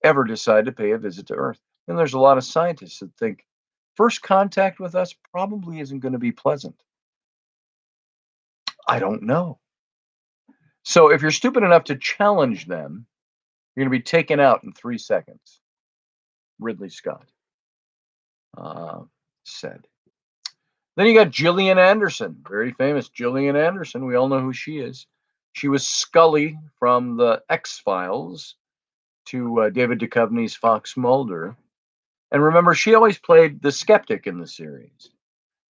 ever decide to pay a visit to Earth. And there's a lot of scientists that think first contact with us probably isn't going to be pleasant. I don't know. So if you're stupid enough to challenge them, you're going to be taken out in 3 seconds. Ridley Scott said. Then you got Jillian Anderson, very famous Jillian Anderson. We all know who she is. She was Scully from the X-Files to David Duchovny's Fox Mulder. And remember, she always played the skeptic in the series.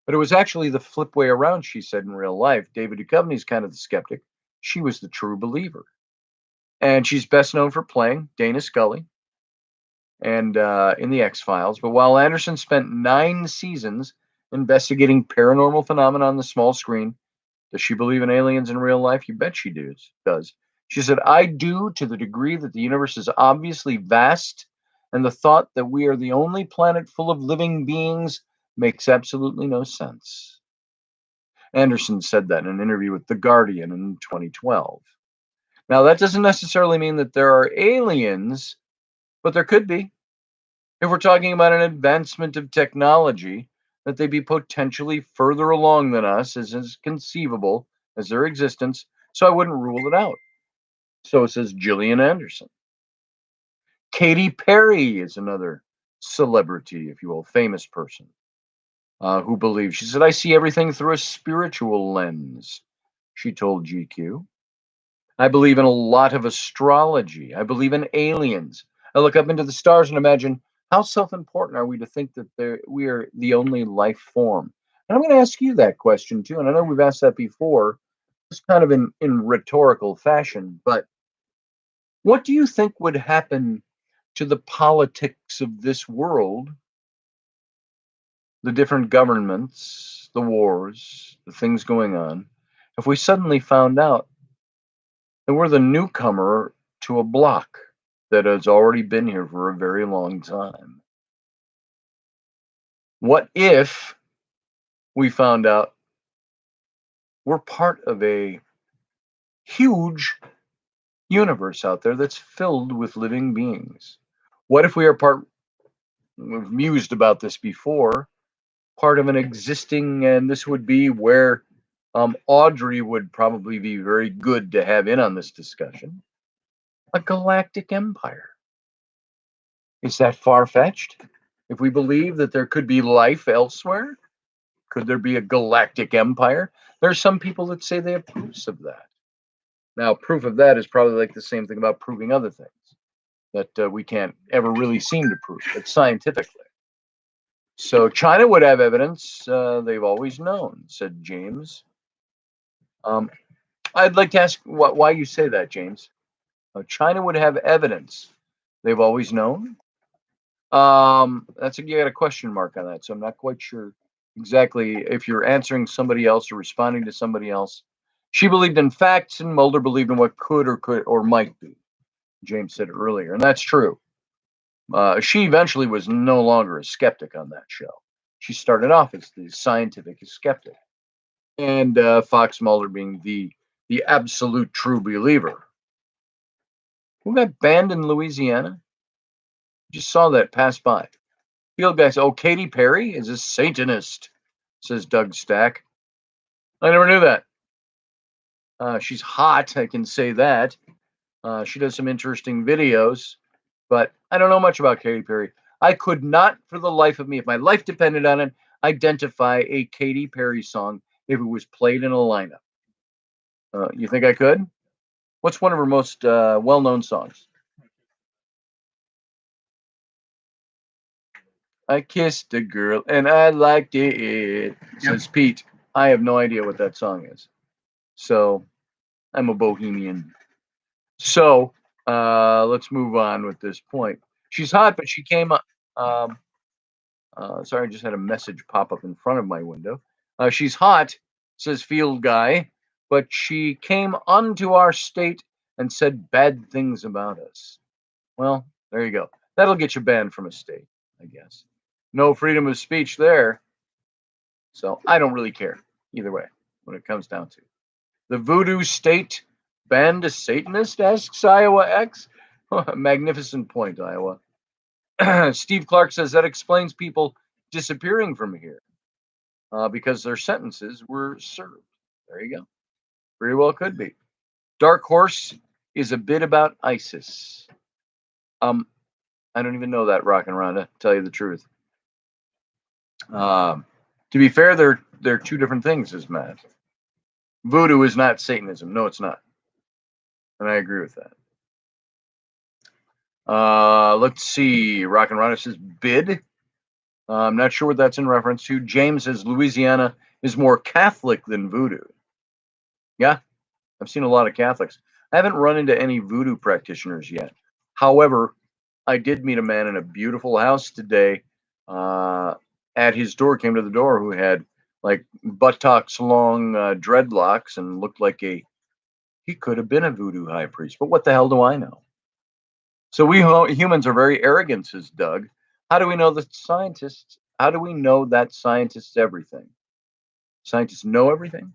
But it was actually the flip way around, she said, in real life. David Duchovny's kind of the skeptic. She was the true believer. And she's best known for playing Dana Scully and in the X-Files. But while Anderson spent 9 seasons investigating paranormal phenomena on the small screen, does she believe in aliens in real life? You bet she does. She said, I do, to the degree that the universe is obviously vast, and the thought that we are the only planet full of living beings makes absolutely no sense. Anderson said that in an interview with The Guardian in 2012. Now, that doesn't necessarily mean that there are aliens, but there could be. If we're talking about an advancement of technology, that they be potentially further along than us is conceivable as their existence, so I wouldn't rule it out. So says Jillian Anderson. Katy Perry is another celebrity, if you will, famous person who believes. She said, I see everything through a spiritual lens, she told GQ. I believe in a lot of astrology. I believe in aliens. I look up into the stars and imagine how self-important are we to think that we are the only life form? And I'm going to ask you that question too. And I know we've asked that before, just kind of in rhetorical fashion. But what do you think would happen to the politics of this world, the different governments, the wars, the things going on, if we suddenly found out that we're the newcomer to a block that has already been here for a very long time? What if we found out We're part of a huge universe out there that's filled with living beings. What if we are part, we've mused about this before, part of an existing, and this would be where Audrey would probably be very good to have in on this discussion, a galactic empire. Is that far-fetched? If we believe that there could be life elsewhere, could there be a galactic empire? There are some people that say they have proofs of that. Now, proof of that is probably like the same thing about proving other things that we can't ever really seem to prove, but scientifically. So China would have evidence they've always known, said James. I'd like to ask why you say that, James. China would have evidence they've always known. You got a question mark on that, so I'm not quite sure exactly if you're answering somebody else or responding to somebody else. She believed in facts, and Mulder believed in what could or might be. James said earlier, and that's true. She eventually was no longer a skeptic on that show. She started off as the scientific skeptic, and Fox Mulder being the absolute true believer. Who got banned in Louisiana? Just saw that pass by. Field guy says, "Oh, Katy Perry is a Satanist," says Doug Stack. I never knew that. She's hot, I can say that. She does some interesting videos, but I don't know much about Katy Perry. I could not, for the life of me, if my life depended on it, identify a Katy Perry song if it was played in a lineup. You think I could? What's one of her most well-known songs? I kissed a girl and I liked it, says Pete. I have no idea what that song is. So I'm a bohemian. So let's move on with this point. She's hot, but she came up. Sorry, I just had a message pop up in front of my window. She's hot, says Field Guy, but she came onto our state and said bad things about us. Well, there you go. That'll get you banned from a state, I guess. No freedom of speech there. So I don't really care either way when it comes down to it. The voodoo state banned a Satanist, asks Iowa X. Magnificent point, Iowa. Steve Clark says that explains people disappearing from here because their sentences were served. There you go. Very well could be. Dark Horse is a bit about ISIS. I don't even know that, Rock and Rhonda, to tell you the truth. To be fair, they're two different things, says Matt. Voodoo is not Satanism. No, it's not. And I agree with that. Let's see. Rock and Rhonda says bid. I'm not sure what that's in reference to. James says Louisiana is more Catholic than voodoo. Yeah, I've seen a lot of Catholics. I haven't run into any voodoo practitioners yet. However, I did meet a man in a beautiful house today. At his door, came to the door, who had like buttocks long dreadlocks and looked like he could have been a voodoo high priest. But what the hell do I know? So we humans are very arrogant, says Doug. How do we know that scientists? How do we know that scientists everything? Scientists know everything.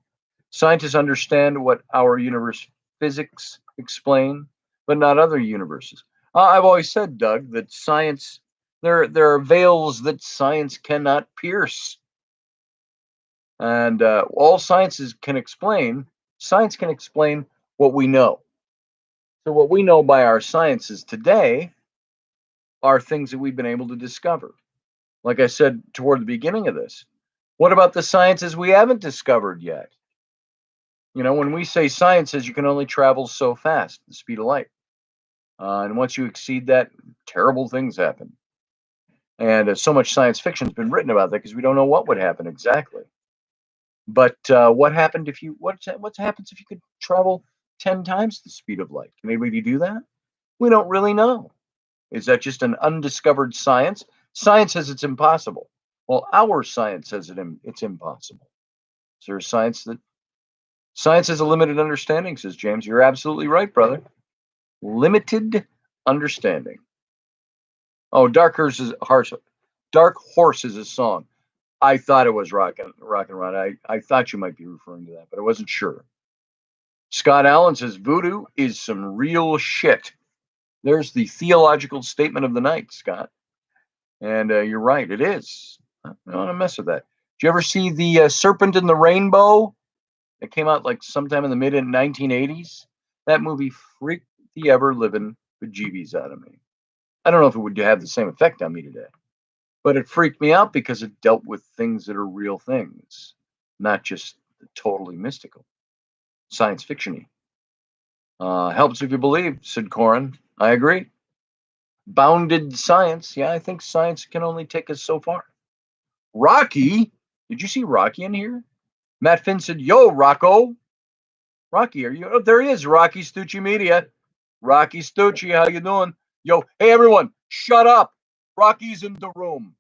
Scientists understand what our universe physics explain, but not other universes. I've always said, Doug, that science there are veils that science cannot pierce, and all sciences can explain. Science can explain what we know. So what we know by our sciences today are things that we've been able to discover. Like I said toward the beginning of this, what about the sciences we haven't discovered yet? You know, when we say science says you can only travel so fast, the speed of light. And once you exceed that, terrible things happen. And so much science fiction has been written about that because we don't know what would happen exactly. But what happened if you what happens if you could travel 10 times the speed of light? Can anybody do that? We don't really know. Is that just an undiscovered science? Science says it's impossible. Well, our science says it's impossible. Is there a science that science has a limited understanding, says James. You're absolutely right, brother. Limited understanding. Oh, Dark Horse is a song. I thought it was Rock and Rod. I thought you might be referring to that, but I wasn't sure. Scott Allen says voodoo is some real shit. There's the theological statement of the night, Scott. And you're right, it is. I don't want to mess with that. Did you ever see the Serpent in the Rainbow? It came out like sometime in the mid 1980s. That movie freaked the ever living bejeebies out of me. I don't know if it would have the same effect on me today, but it freaked me out because it dealt with things that are real things, not just totally mystical, science fictiony. Helps if you believe, said Corin. I agree. Bounded science. Yeah, I think science can only take us so far. Rocky, did you see Rocky in here? Matt Finn said, "Yo, Rocco, Rocky, are you?" Oh, there he is, Rocky Stucci Media. Rocky Stucci, how you doing? Yo, hey everyone, shut up. Rocky's in the room.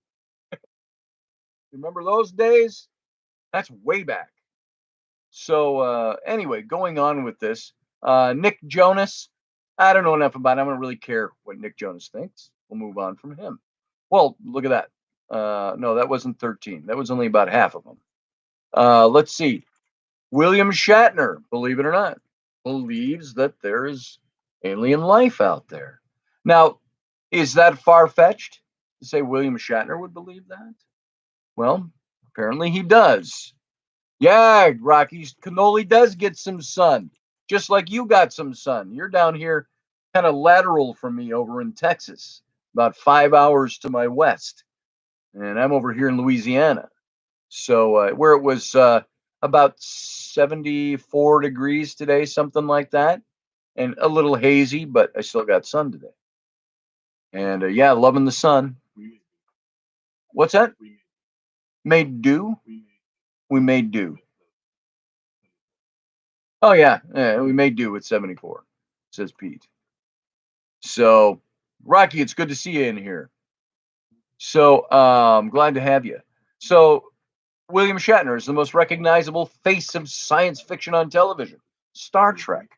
Remember those days? That's way back. So anyway, going on with this, Nick Jonas. I don't know enough about him. I don't really care what Nick Jonas thinks. We'll move on from him. Well, look at that. No, that wasn't 13. That was only about half of them. Let's see. William Shatner, believe it or not, believes that there is alien life out there. Now, is that far fetched to say William Shatner would believe that? Well, apparently he does. Yeah, Rocky, cannoli does get some sun, just like you got some sun. You're down here kind of lateral from me over in Texas, about 5 hours to my west. And I'm over here in Louisiana. So where it was about 74 degrees today, something like that, and a little hazy, but I still got sun today. And yeah, loving the sun. What's that? Made do? We made do. Oh yeah, yeah, we made do with 74, says Pete. So Rocky, it's good to see you in here. So glad to have you. So William Shatner is the most recognizable face of science fiction on television. Star Trek.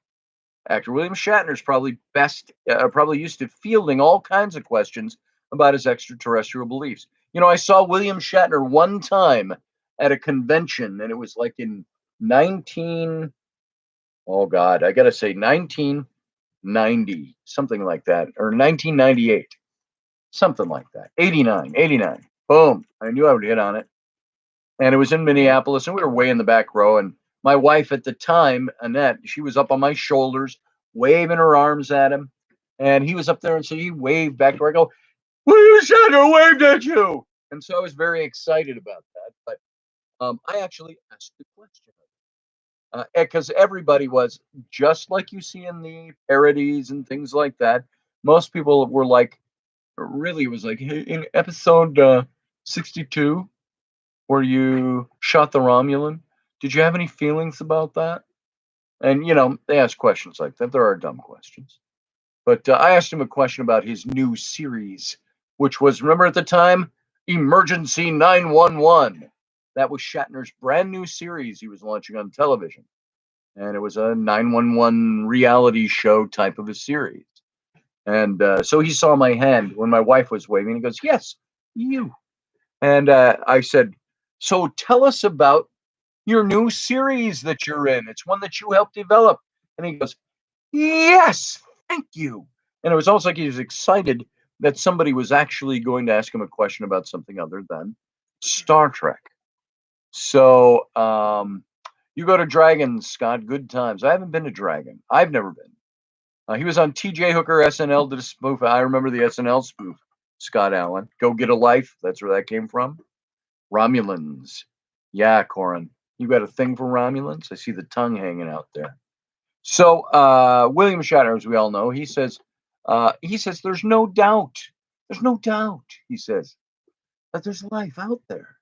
Actor William Shatner is probably used to fielding all kinds of questions about his extraterrestrial beliefs. You know, I saw William Shatner one time at a convention, and it was like in 19, oh God, I gotta say 1990, something like that, or 1998, something like that, 89. Boom, I knew I would hit on it. And it was in Minneapolis, and we were way in the back row. And my wife at the time, Annette, she was up on my shoulders, waving her arms at him. And he was up there, and so he waved back to her. I go, William Shatner waved at you. And so I was very excited about that. But I actually asked the question because everybody was just like you see in the parodies and things like that. Most people were like, really, it was like, hey, in episode 62, where you shot the Romulan. Did you have any feelings about that? And they ask questions like that. There are dumb questions, but I asked him a question about his new series, which was, remember at the time, Emergency 911. That was Shatner's brand new series he was launching on television, and it was a 911 reality show type of a series. And so he saw my hand when my wife was waving. He goes, "Yes, you." And I said, "So tell us about your new series that you're in. It's one that you helped develop." And he goes, "Yes, thank you." And it was almost like he was excited that somebody was actually going to ask him a question about something other than Star Trek. So you go to Dragon, Scott. Good times. I haven't been to Dragon. I've never been. He was on TJ Hooker SNL, did a spoof. I remember the SNL spoof. Scott Allen, Go Get a Life. That's where that came from. Romulans. Yeah, Corin. You got a thing for Romulans? I see the tongue hanging out there. So William Shatner, as we all know, he says there's no doubt, he says, that there's life out there.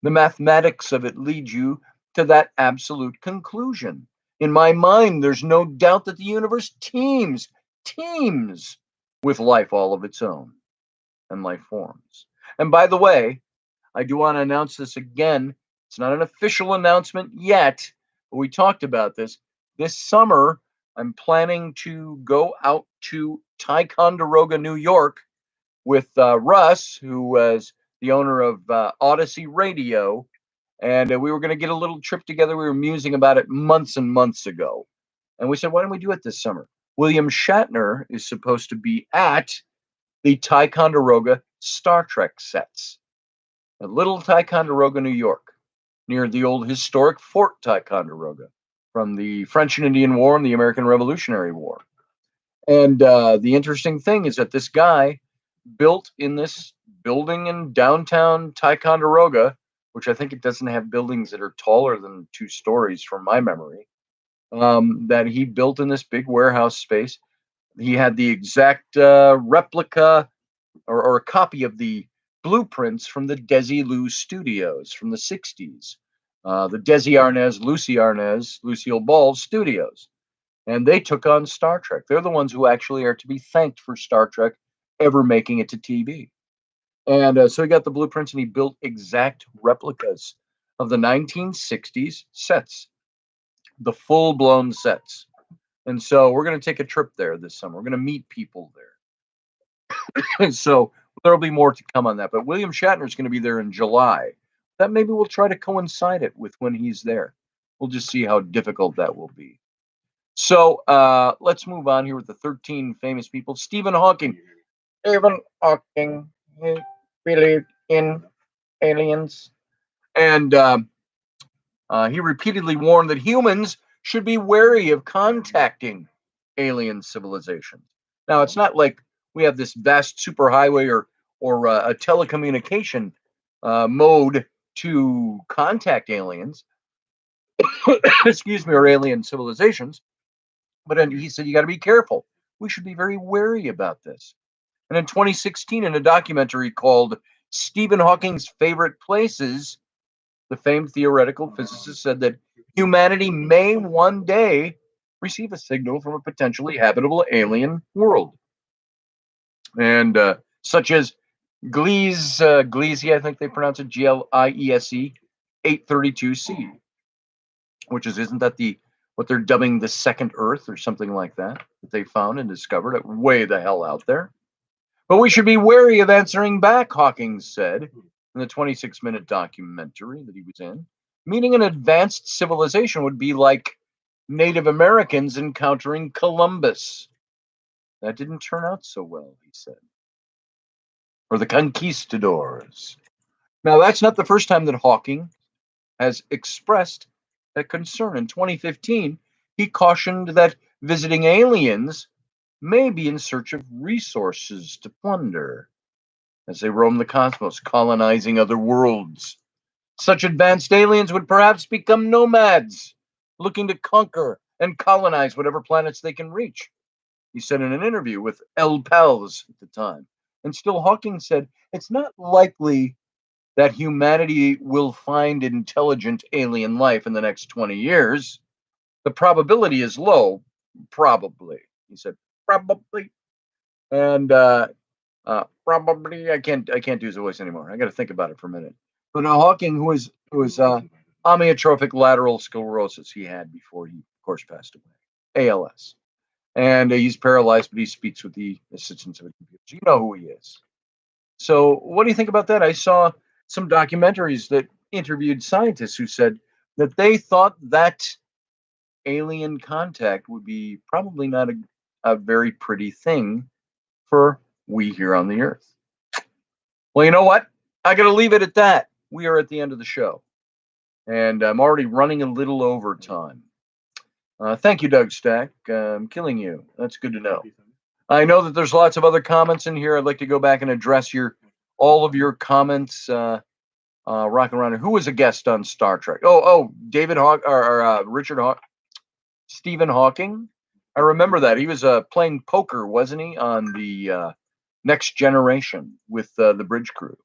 The mathematics of it lead you to that absolute conclusion. In my mind, there's no doubt that the universe teems with life all of its own and life forms. And by the way, I do want to announce this again. It's not an official announcement yet, but we talked about this. This summer, I'm planning to go out to Ticonderoga, New York with Russ, who was the owner of Odyssey Radio, and we were going to get a little trip together. We were musing about it months and months ago, and we said, why don't we do it this summer? William Shatner is supposed to be at the Ticonderoga Star Trek sets, at Little Ticonderoga, New York, near the old historic Fort Ticonderoga from the French and Indian War and the American Revolutionary War. And the interesting thing is that this guy built in this building in downtown Ticonderoga, which I think it doesn't have buildings that are taller than 2 stories from my memory, that he built in this big warehouse space. He had the exact replica or a copy of the blueprints from the Desilu studios from the 60s, the Desi Arnaz, Lucille Ball studios. And they took on Star Trek. They're the ones who actually are to be thanked for Star Trek ever making it to TV. And so he got the blueprints and he built exact replicas of the 1960s sets, the full blown sets. And so we're going to take a trip there this summer. We're going to meet people there. And so there'll be more to come on that. But William Shatner is going to be there in July. That maybe we'll try to coincide it with when he's there. We'll just see how difficult that will be. So let's move on here with the 13 famous people. Stephen Hawking. Stephen Hawking, he believed in aliens. And he repeatedly warned that humans should be wary of contacting alien civilizations. Now, it's not like we have this vast superhighway or a telecommunication mode to contact aliens, excuse me, or alien civilizations. But he said, you got to be careful. We should be very wary about this. And in 2016, in a documentary called Stephen Hawking's Favorite Places, the famed theoretical physicist said that humanity may one day receive a signal from a potentially habitable alien world. And such as Gliese, I think they pronounce it Gliese 832c, which isn't that what they're dubbing the second Earth or something like that they found and discovered it way the hell out there. But we should be wary of answering back, Hawking said in the 26-minute documentary that he was in. Meeting an advanced civilization would be like Native Americans encountering Columbus. That didn't turn out so well, he said. Or the conquistadors. Now, that's not the first time that Hawking has expressed that concern. In 2015, he cautioned that visiting aliens may be in search of resources to plunder as they roam the cosmos, colonizing other worlds. Such advanced aliens would perhaps become nomads, looking to conquer and colonize whatever planets they can reach, he said in an interview with El Pals at the time. And still, Hawking said, it's not likely that humanity will find intelligent alien life in the next 20 years. The probability is low, probably. He said, probably. And probably, I can't do his voice anymore. I got to think about it for a minute. But Hawking, who was amyotrophic lateral sclerosis, he had before he, of course, passed away, ALS, and he's paralyzed, but he speaks with the assistance of a computer. So you know who he is. So what do you think about that? I saw some documentaries that interviewed scientists who said that they thought that alien contact would be probably not a very pretty thing for we here on the Earth. Well, you know what? I got to leave it at that. We are at the end of the show, and I'm already running a little over time. Thank you, Doug Stack. I'm killing you. That's good to know. I know that there's lots of other comments in here. I'd like to go back and address all of your comments. Rocking around. Who was a guest on Star Trek? David Hawk or Richard Hawk, Stephen Hawking. I remember that he was playing poker, wasn't he, on the Next Generation with the bridge crew.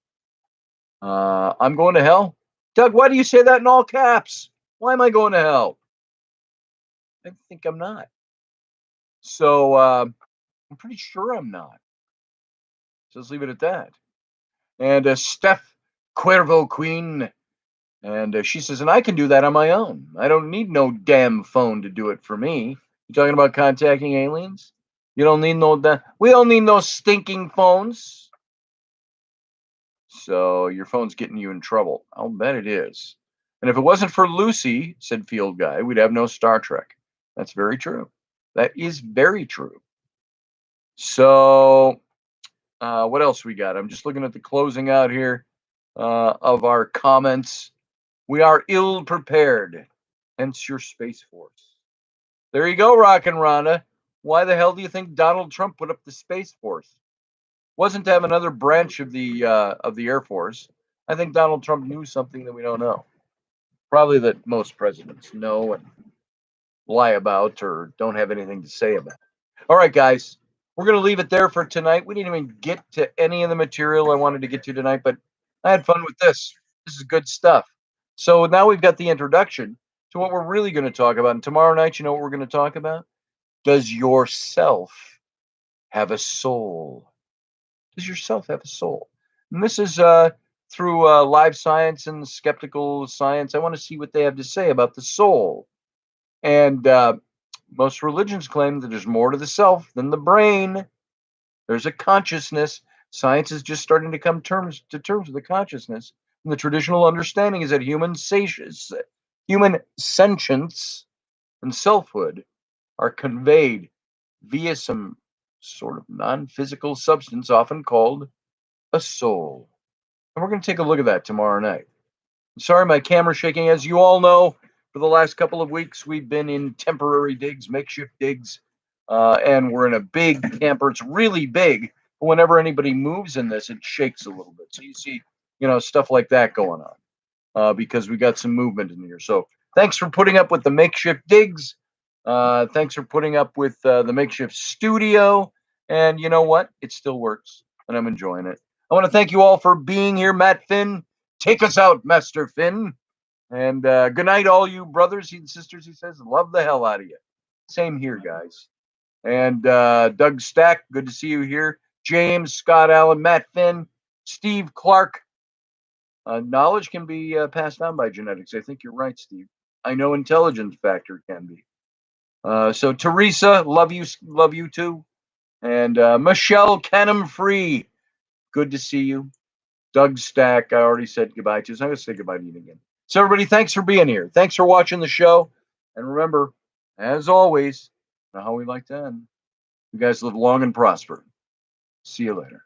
I'm going to hell. Doug, why do you say that in all caps? Why am I going to hell? I think I'm not. So I'm pretty sure I'm not. So let's leave it at that. And Steph Cuervo Queen, and she says, and I can do that on my own. I don't need no damn phone to do it for me. You talking about contacting aliens? You don't need we don't need no stinking phones. So your phone's getting you in trouble. I'll bet it is. And if it wasn't for Lucy, said Field Guy, we'd have no Star Trek. That's very true. That is very true. So, what else we got? I'm just looking at the closing out here of our comments. We are ill prepared, hence your Space Force. There you go, Rock and Rhonda. Why the hell do you think Donald Trump put up the Space Force? Wasn't to have another branch of the Air Force. I think Donald Trump knew something that we don't know. Probably that most presidents know and lie about or don't have anything to say about. All right, guys, we're going to leave it there for tonight. We didn't even get to any of the material I wanted to get to tonight, but I had fun with this. This is good stuff. So now we've got the introduction to what we're really going to talk about. And tomorrow night, you know what we're going to talk about? Does yourself have a soul? Does yourself have a soul? And this is through live science and skeptical science. I want to see what they have to say about the soul. And most religions claim that there's more to the self than the brain. There's a consciousness. Science is just starting to come to terms with the consciousness. And the traditional understanding is that human sentience and selfhood are conveyed via some sort of non-physical substance, often called a soul. And we're going to take a look at that tomorrow night. Sorry, my camera's shaking. As you all know, for the last couple of weeks, we've been in temporary digs, makeshift digs, and we're in a big camper. It's really big. But whenever anybody moves in this, it shakes a little bit. So you see, stuff like that going on because we got some movement in here. So thanks for putting up with the makeshift digs. Thanks for putting up with the makeshift studio. And you know what? It still works, and I'm enjoying it. I want to thank you all for being here. Matt Finn, take us out, Master Finn. And good night, all you brothers and sisters, he says. Love the hell out of you. Same here, guys. And Doug Stack, good to see you here. James, Scott Allen, Matt Finn, Steve Clark. Knowledge can be passed on by genetics. I think you're right, Steve. I know intelligence factor can be. So Teresa, love you too. And Michelle Canham Free, good to see you. Doug Stack, I already said goodbye to, so I'm going to say goodbye to you again. So everybody, thanks for being here. Thanks for watching the show. And remember, as always, how we like to end, you guys live long and prosper. See you later.